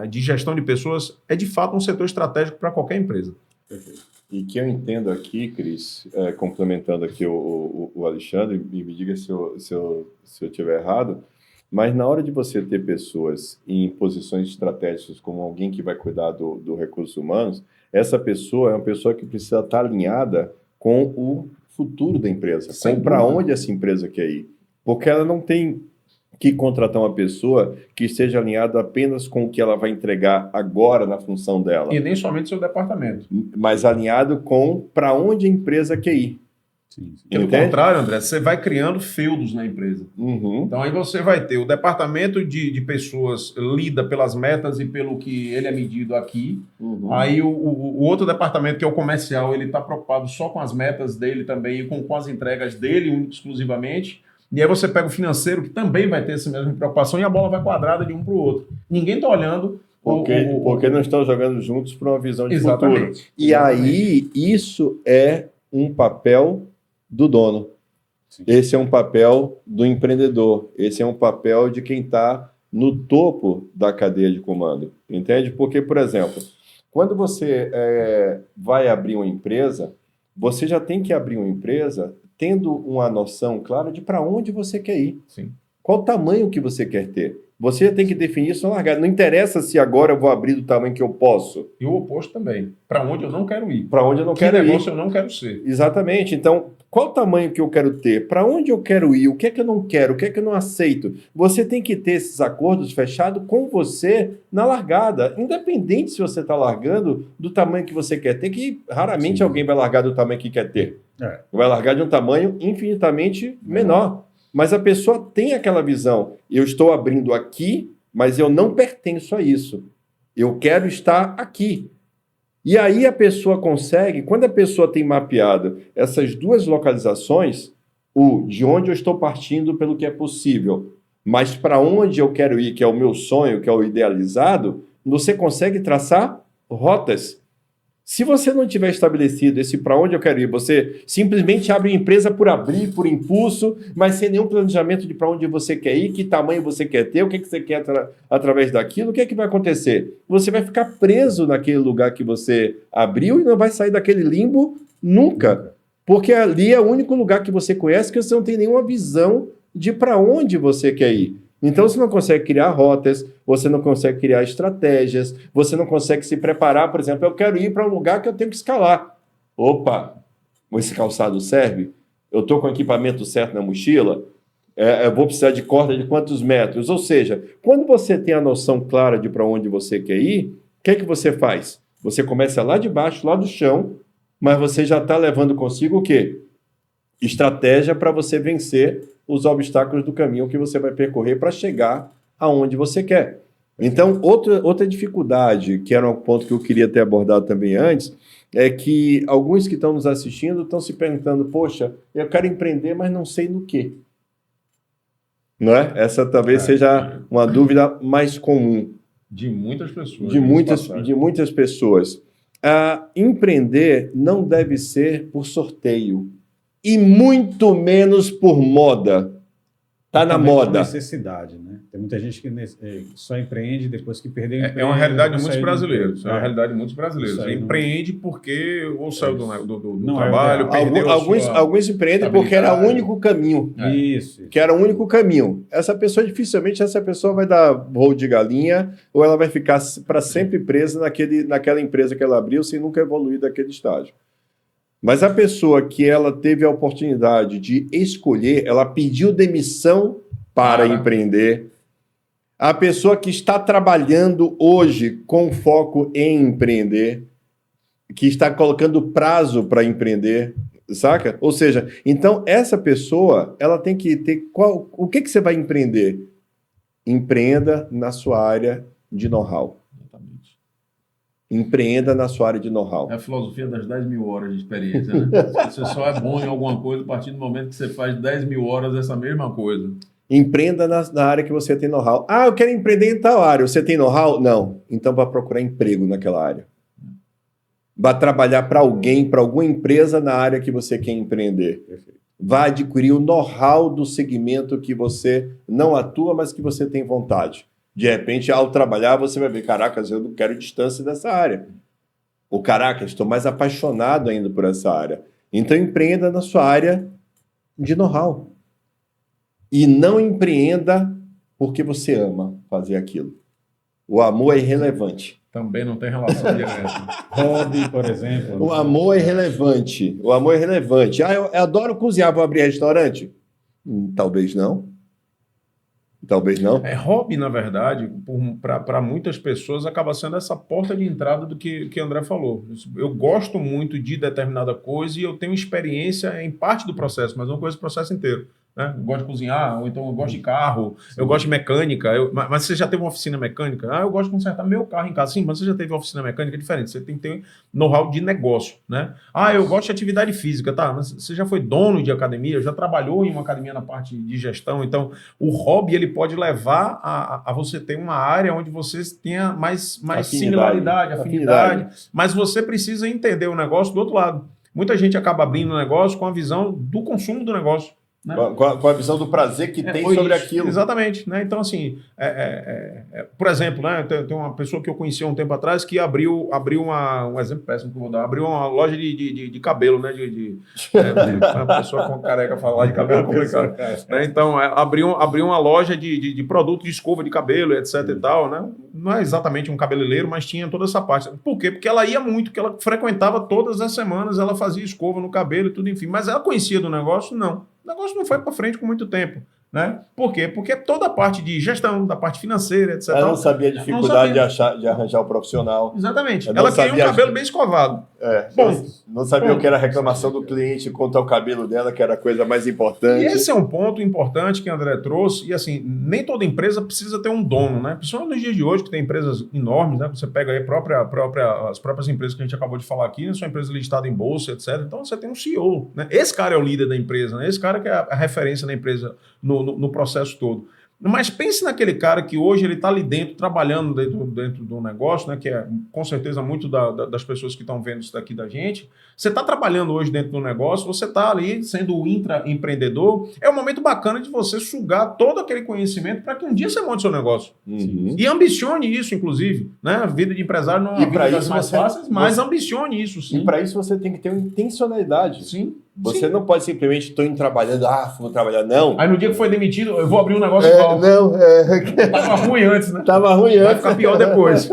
de gestão de pessoas, é de fato um setor estratégico para qualquer empresa. Perfeito. E que eu entendo aqui, Cris, complementando aqui o Alexandre, e me diga se eu estiver errado, mas na hora de você ter pessoas em posições estratégicas, como alguém que vai cuidar do recursos humanos, essa pessoa é uma pessoa que precisa estar alinhada com o futuro da empresa, com para onde essa empresa quer ir. Porque ela não tem que contratar uma pessoa que esteja alinhada apenas com o que ela vai entregar agora na função dela. E nem somente seu departamento. Mas alinhado com para onde a empresa quer ir. Sim. Pelo contrário, André, você vai criando feudos na empresa. Uhum. Então aí você vai ter o departamento de pessoas lida pelas metas e pelo que ele é medido aqui. Uhum. Aí o outro departamento, que é o comercial, ele está preocupado só com as metas dele também e com as entregas dele exclusivamente. E aí você pega o financeiro, que também vai ter essa mesma preocupação, e a bola vai quadrada de um para o outro. Ninguém está olhando... Porque não estão jogando juntos para uma visão de Exatamente. futuro. E aí, isso é um papel do dono. Sim. Esse é um papel do empreendedor. Esse é um papel de quem está no topo da cadeia de comando. Entende? Porque, por exemplo, quando você vai abrir uma empresa, você já tem que abrir uma empresa tendo uma noção clara de para onde você quer ir. Sim. Qual o tamanho que você quer ter. Você tem que definir isso na largada. Não interessa se agora eu vou abrir do tamanho que eu posso. E o oposto também. Para onde eu não quero ir. Para onde eu não Que quero ir. negócio eu não quero ser. Exatamente. Então, qual o tamanho que eu quero ter? Para onde eu quero ir? O que é que eu não quero? O que é que eu não aceito? Você tem que ter esses acordos fechados com você na largada. Independente se você está largando do tamanho que você quer ter, que raramente alguém vai largar do tamanho que quer ter. Vai largar de um tamanho infinitamente menor. Mas a pessoa tem aquela visão. Eu estou abrindo aqui, mas eu não pertenço a isso. Eu quero estar aqui. E aí a pessoa consegue, quando a pessoa tem mapeado essas duas localizações, o de onde eu estou partindo pelo que é possível, mas para onde eu quero ir, que é o meu sonho, que é o idealizado, você consegue traçar rotas. Se você não tiver estabelecido esse para onde eu quero ir, você simplesmente abre a empresa por abrir, por impulso, mas sem nenhum planejamento de para onde você quer ir, que tamanho você quer ter, o que você quer através daquilo, o que é que vai acontecer? Você vai ficar preso naquele lugar que você abriu e não vai sair daquele limbo nunca. Porque ali é o único lugar que você conhece que você não tem nenhuma visão de para onde você quer ir. Então você não consegue criar rotas, você não consegue criar estratégias, você não consegue se preparar, por exemplo, eu quero ir para um lugar que eu tenho que escalar. Opa, esse calçado serve? Eu estou com o equipamento certo na mochila? Eu vou precisar de corda de quantos metros? Ou seja, quando você tem a noção clara de para onde você quer ir, o que é que você faz? Você começa lá de baixo, lá do chão, mas você já está levando consigo o quê? Estratégia para você vencer os obstáculos do caminho que você vai percorrer para chegar aonde você quer. Então, outra dificuldade, que era um ponto que eu queria ter abordado também antes, é que alguns que estão nos assistindo estão se perguntando, poxa, eu quero empreender, mas não sei no quê. Não é? Essa talvez seja uma dúvida mais comum. De muitas pessoas. De muitas pessoas. Empreender não deve ser por sorteio. E muito menos por moda. Está na moda. Necessidade, né? Tem muita gente que só empreende depois que perdeu o emprego. É uma realidade de muitos brasileiros. É uma realidade de muitos brasileiros. Empreende não... porque ou saiu do trabalho, perdeu alguns empreendem porque era o único caminho. Isso. Que era o único caminho. Dificilmente essa pessoa vai dar voo de galinha ou ela vai ficar para sempre presa naquela empresa que ela abriu sem nunca evoluir daquele estágio. Mas a pessoa que ela teve a oportunidade de escolher, ela pediu demissão para empreender. A pessoa que está trabalhando hoje com foco em empreender, que está colocando prazo para empreender, saca? Ou seja, então essa pessoa, ela tem que ter o que você vai empreender? Empreenda na sua área de know-how. Empreenda na sua área de know-how. É a filosofia das 10 mil horas de experiência, né? Você só é bom em alguma coisa a partir do momento que você faz 10 mil horas dessa mesma coisa. Empreenda na área que você tem know-how. Eu quero empreender em tal área. Você tem know-how? Não. Então vá procurar emprego naquela área. Vá trabalhar para alguém, para alguma empresa na área que você quer empreender. Perfeito. Vá adquirir o know-how do segmento que você não atua, mas que você tem vontade. De repente, ao trabalhar, você vai ver, caracas, eu não quero distância dessa área. Ou, caracas, estou mais apaixonado ainda por essa área. Então, empreenda na sua área de know-how. E não empreenda porque você ama fazer aquilo. O amor é irrelevante. Também não tem relação direta. Hobby, por exemplo. O amor é irrelevante. O amor é irrelevante. Eu adoro cozinhar, vou abrir restaurante? Talvez não. Talvez não. Hobby, na verdade, para muitas pessoas, acaba sendo essa porta de entrada do que André falou. Eu gosto muito de determinada coisa e eu tenho experiência em parte do processo, mas não conheço o processo inteiro. né? Eu gosto de cozinhar, ou então eu gosto de carro, eu gosto de mecânica. Mas você já teve uma oficina mecânica? Eu gosto de consertar meu carro em casa. Sim, mas você já teve uma oficina mecânica diferente. Você tem que ter know-how de negócio, né? Eu gosto de atividade física, tá? Mas você já foi dono de academia, já trabalhou em uma academia na parte de gestão. Então, o hobby, ele pode levar a você ter uma área onde você tenha mais similaridade, afinidade. Mas você precisa entender o negócio do outro lado. Muita gente acaba abrindo o negócio com a visão do consumo do negócio. Né? Com a visão do prazer que tem sobre aquilo. Exatamente. Né? Então, assim, por exemplo, né, tem uma pessoa que eu conheci há um tempo atrás que abriu um exemplo péssimo que eu vou dar, abriu uma loja de cabelo, né? Uma pessoa com careca falar de cabelo complicado. Né? Então, abriu uma loja de produto de escova de cabelo, etc. e tal, né? Não é exatamente um cabeleireiro, mas tinha toda essa parte. Por quê? Porque ela ia muito, porque ela frequentava todas as semanas, ela fazia escova no cabelo e tudo, enfim. Mas ela conhecia do negócio? Não. O negócio não foi para frente com muito tempo. Né? Por quê? Porque toda a parte de gestão, da parte financeira, etc. Ela não sabia a dificuldade de arranjar o profissional. Exatamente. Ela queria um cabelo bem escovado. Bom, não sabia o que era a reclamação do cliente contra o cabelo dela, que era a coisa mais importante. E esse é um ponto importante que o André trouxe. E assim, nem toda empresa precisa ter um dono, né? Principalmente nos dias de hoje, que tem empresas enormes, né? Você pega aí as próprias empresas que a gente acabou de falar aqui, né? São empresas listadas em bolsa, etc. Então você tem um CEO, né? Esse cara é o líder da empresa, né? Esse cara que é a referência da empresa no processo todo. Mas pense naquele cara que hoje ele está ali dentro, trabalhando dentro do negócio, né, que é com certeza muito das pessoas que estão vendo isso daqui da gente. Você está trabalhando hoje dentro do negócio, você está ali sendo o intraempreendedor. É um momento bacana de você sugar todo aquele conhecimento para que um dia você monte seu negócio. Uhum. E ambicione isso, inclusive. Né? A vida de empresário não é uma vida das mais fáceis, mas ambicione isso, sim. E para isso você tem que ter uma intencionalidade. Sim. Você não pode simplesmente estou indo trabalhando, vou trabalhar, não. Aí no dia que foi demitido, eu vou abrir um negócio igual. Tava ruim antes, né? Tava ruim antes. Vai ficar pior depois.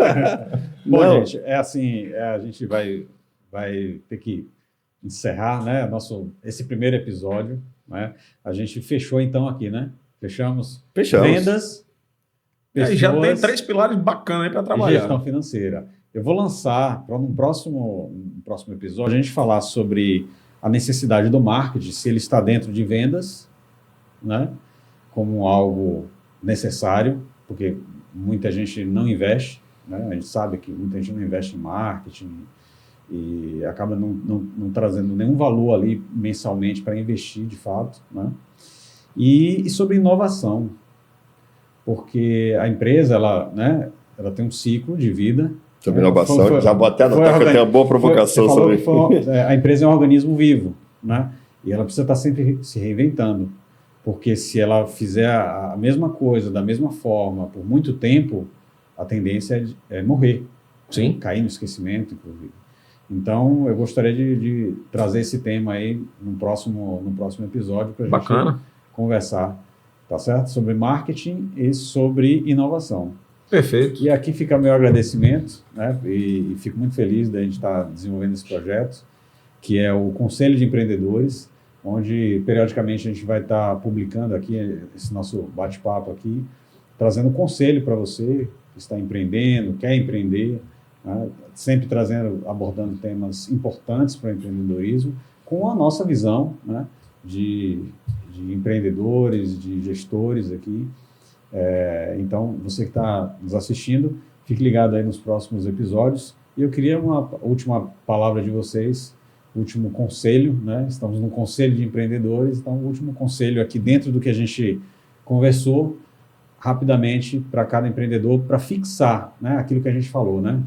Bom, gente, é assim, a gente vai ter que encerrar, né, esse primeiro episódio, né? A gente fechou então aqui, né? Fechamos. Vendas, pessoas, já tem 3 pilares bacanas aí para trabalhar. E gestão financeira. Eu vou lançar para um próximo episódio a gente falar sobre a necessidade do marketing, se ele está dentro de vendas, né, como algo necessário, porque muita gente não investe, né, a gente sabe que muita gente não investe em marketing e acaba não trazendo nenhum valor ali mensalmente para investir de fato, né, e sobre inovação, porque a empresa ela tem um ciclo de vida. Sobre inovação, já vou até anotar que eu tenho uma boa provocação sobre isso. A empresa é um organismo vivo, né? E ela precisa estar sempre se reinventando, porque se ela fizer a mesma coisa, da mesma forma, por muito tempo, a tendência é morrer. Sim. Cair no esquecimento, inclusive. Então, eu gostaria de trazer esse tema aí no próximo episódio para a gente conversar, tá certo? Sobre marketing e sobre inovação. Perfeito. E aqui fica meu agradecimento, né? E fico muito feliz da gente estar desenvolvendo esse projeto, que é o Conselho de Empreendedores, onde periodicamente a gente vai estar publicando aqui esse nosso bate-papo aqui, trazendo conselho para você que está empreendendo, quer empreender, né? Sempre abordando temas importantes para o empreendedorismo, com a nossa visão, né, de empreendedores, de gestores aqui. Então, você que está nos assistindo, fique ligado aí nos próximos episódios. E eu queria uma última palavra de vocês, último conselho, né? Estamos num conselho de empreendedores, então o último conselho aqui dentro do que a gente conversou, rapidamente para cada empreendedor, para fixar, né, aquilo que a gente falou, né?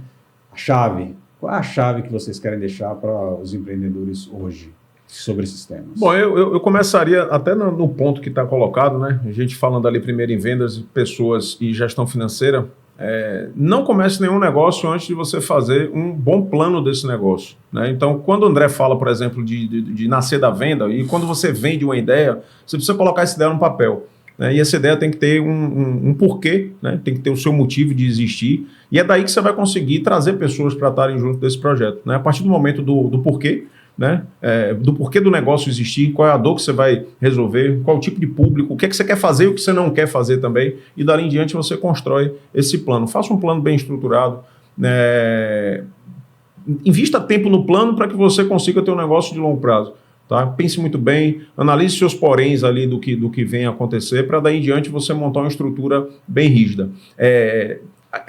A chave. Qual é a chave que vocês querem deixar para os empreendedores hoje sobre esses temas? Bom, eu começaria até no ponto que está colocado, né? A gente falando ali primeiro em vendas, pessoas e gestão financeira. Não comece nenhum negócio antes de você fazer um bom plano desse negócio, né? Então, quando o André fala, por exemplo, de nascer da venda, e quando você vende uma ideia, você precisa colocar essa ideia no papel, né? E essa ideia tem que ter um porquê, né? Tem que ter o seu motivo de existir, e é daí que você vai conseguir trazer pessoas para estarem junto desse projeto, né? A partir do momento do porquê, né? Do porquê do negócio existir, qual é a dor que você vai resolver, qual o tipo de público, o que é que você quer fazer e o que você não quer fazer também, e dali em diante você constrói esse plano. Faça um plano bem estruturado, invista tempo no plano para que você consiga ter um negócio de longo prazo. Tá? Pense muito bem, analise seus poréns ali do que vem a acontecer, para daí em diante você montar uma estrutura bem rígida.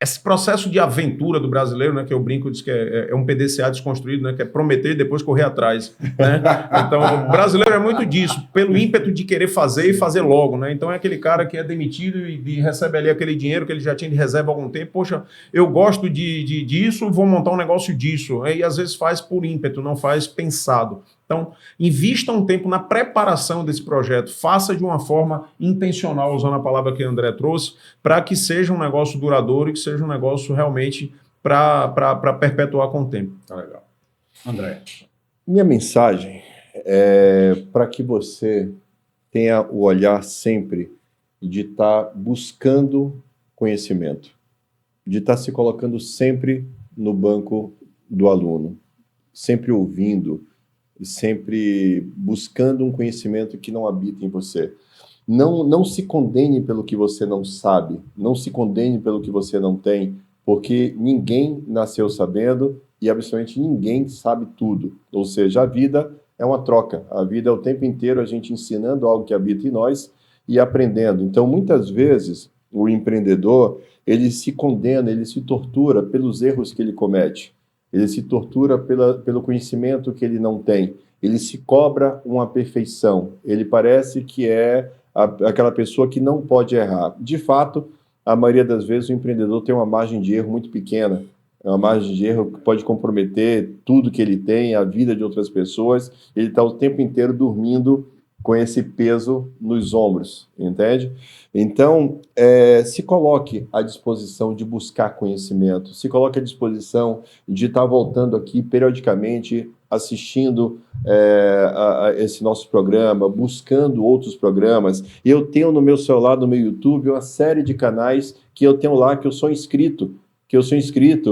Esse processo de aventura do brasileiro, né, que eu brinco, diz que é um PDCA desconstruído, né, que é prometer e depois correr atrás. Né? Então, o brasileiro é muito disso, pelo ímpeto de querer fazer e fazer logo. Né? Então, é aquele cara que é demitido e recebe ali aquele dinheiro que ele já tinha de reserva há algum tempo. Poxa, eu gosto disso, vou montar um negócio disso. E às vezes faz por ímpeto, não faz pensado. Então, invista um tempo na preparação desse projeto, faça de uma forma intencional, usando a palavra que o André trouxe, para que seja um negócio duradouro e que seja um negócio realmente para perpetuar com o tempo. Tá legal. André. Minha mensagem é para que você tenha o olhar sempre de estar buscando conhecimento, de estar se colocando sempre no banco do aluno, sempre ouvindo, e sempre buscando um conhecimento que não habita em você. Não se condene pelo que você não sabe, não se condene pelo que você não tem, porque ninguém nasceu sabendo e absolutamente ninguém sabe tudo. Ou seja, a vida é uma troca, a vida é o tempo inteiro a gente ensinando algo que habita em nós e aprendendo. Então, muitas vezes, o empreendedor, ele se condena, ele se tortura pelos erros que ele comete. Ele se tortura pelo conhecimento que ele não tem. Ele se cobra uma perfeição. Ele parece que é aquela pessoa que não pode errar. De fato, a maioria das vezes o empreendedor tem uma margem de erro muito pequena. É uma margem de erro que pode comprometer tudo que ele tem, a vida de outras pessoas. Ele está o tempo inteiro dormindo com esse peso nos ombros, entende? Então, se coloque à disposição de buscar conhecimento, se coloque à disposição de estar voltando aqui periodicamente, assistindo a esse nosso programa, buscando outros programas. Eu tenho no meu celular, no meu YouTube, uma série de canais que eu tenho lá, que eu sou inscrito,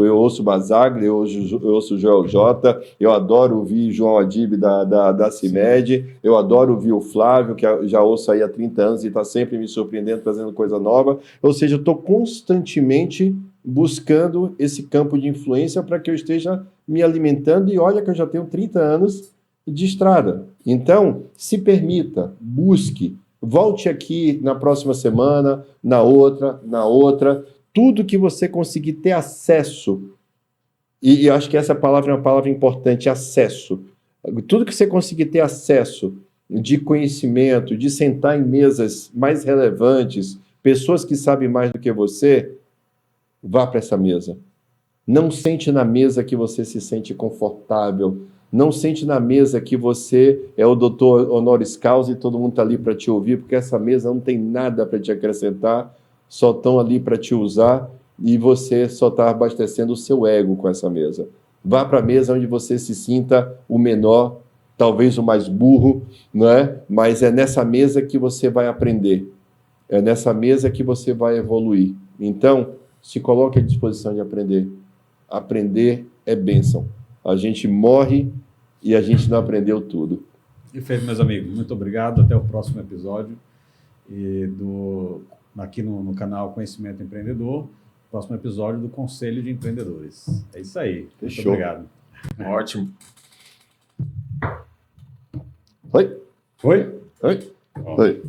eu ouço Basaglia, eu ouço Joel J, eu adoro ouvir João Adib da CIMED, eu adoro ouvir o Flávio, que eu já ouço aí há 30 anos e está sempre me surpreendendo, trazendo coisa nova. Ou seja, eu estou constantemente buscando esse campo de influência para que eu esteja me alimentando, e olha que eu já tenho 30 anos de estrada. Então, se permita, busque, volte aqui na próxima semana, na outra, tudo que você conseguir ter acesso, e eu acho que essa palavra é uma palavra importante, acesso. Tudo que você conseguir ter acesso de conhecimento, de sentar em mesas mais relevantes, pessoas que sabem mais do que você, vá para essa mesa. Não sente na mesa que você se sente confortável. Não sente na mesa que você é o doutor honoris causa e todo mundo está ali para te ouvir, porque essa mesa não tem nada para te acrescentar, só estão ali para te usar e você só está abastecendo o seu ego com essa mesa. Vá para a mesa onde você se sinta o menor, talvez o mais burro, não é? Mas é nessa mesa que você vai aprender. É nessa mesa que você vai evoluir. Então, se coloque à disposição de aprender. Aprender é bênção. A gente morre e a gente não aprendeu tudo. E feito, meus amigos. Muito obrigado. Até o próximo episódio. Aqui no canal Conhecimento Empreendedor, próximo episódio do Conselho de Empreendedores. É isso aí. Fechou. Muito obrigado. Ótimo. Foi? Foi? Foi? Foi.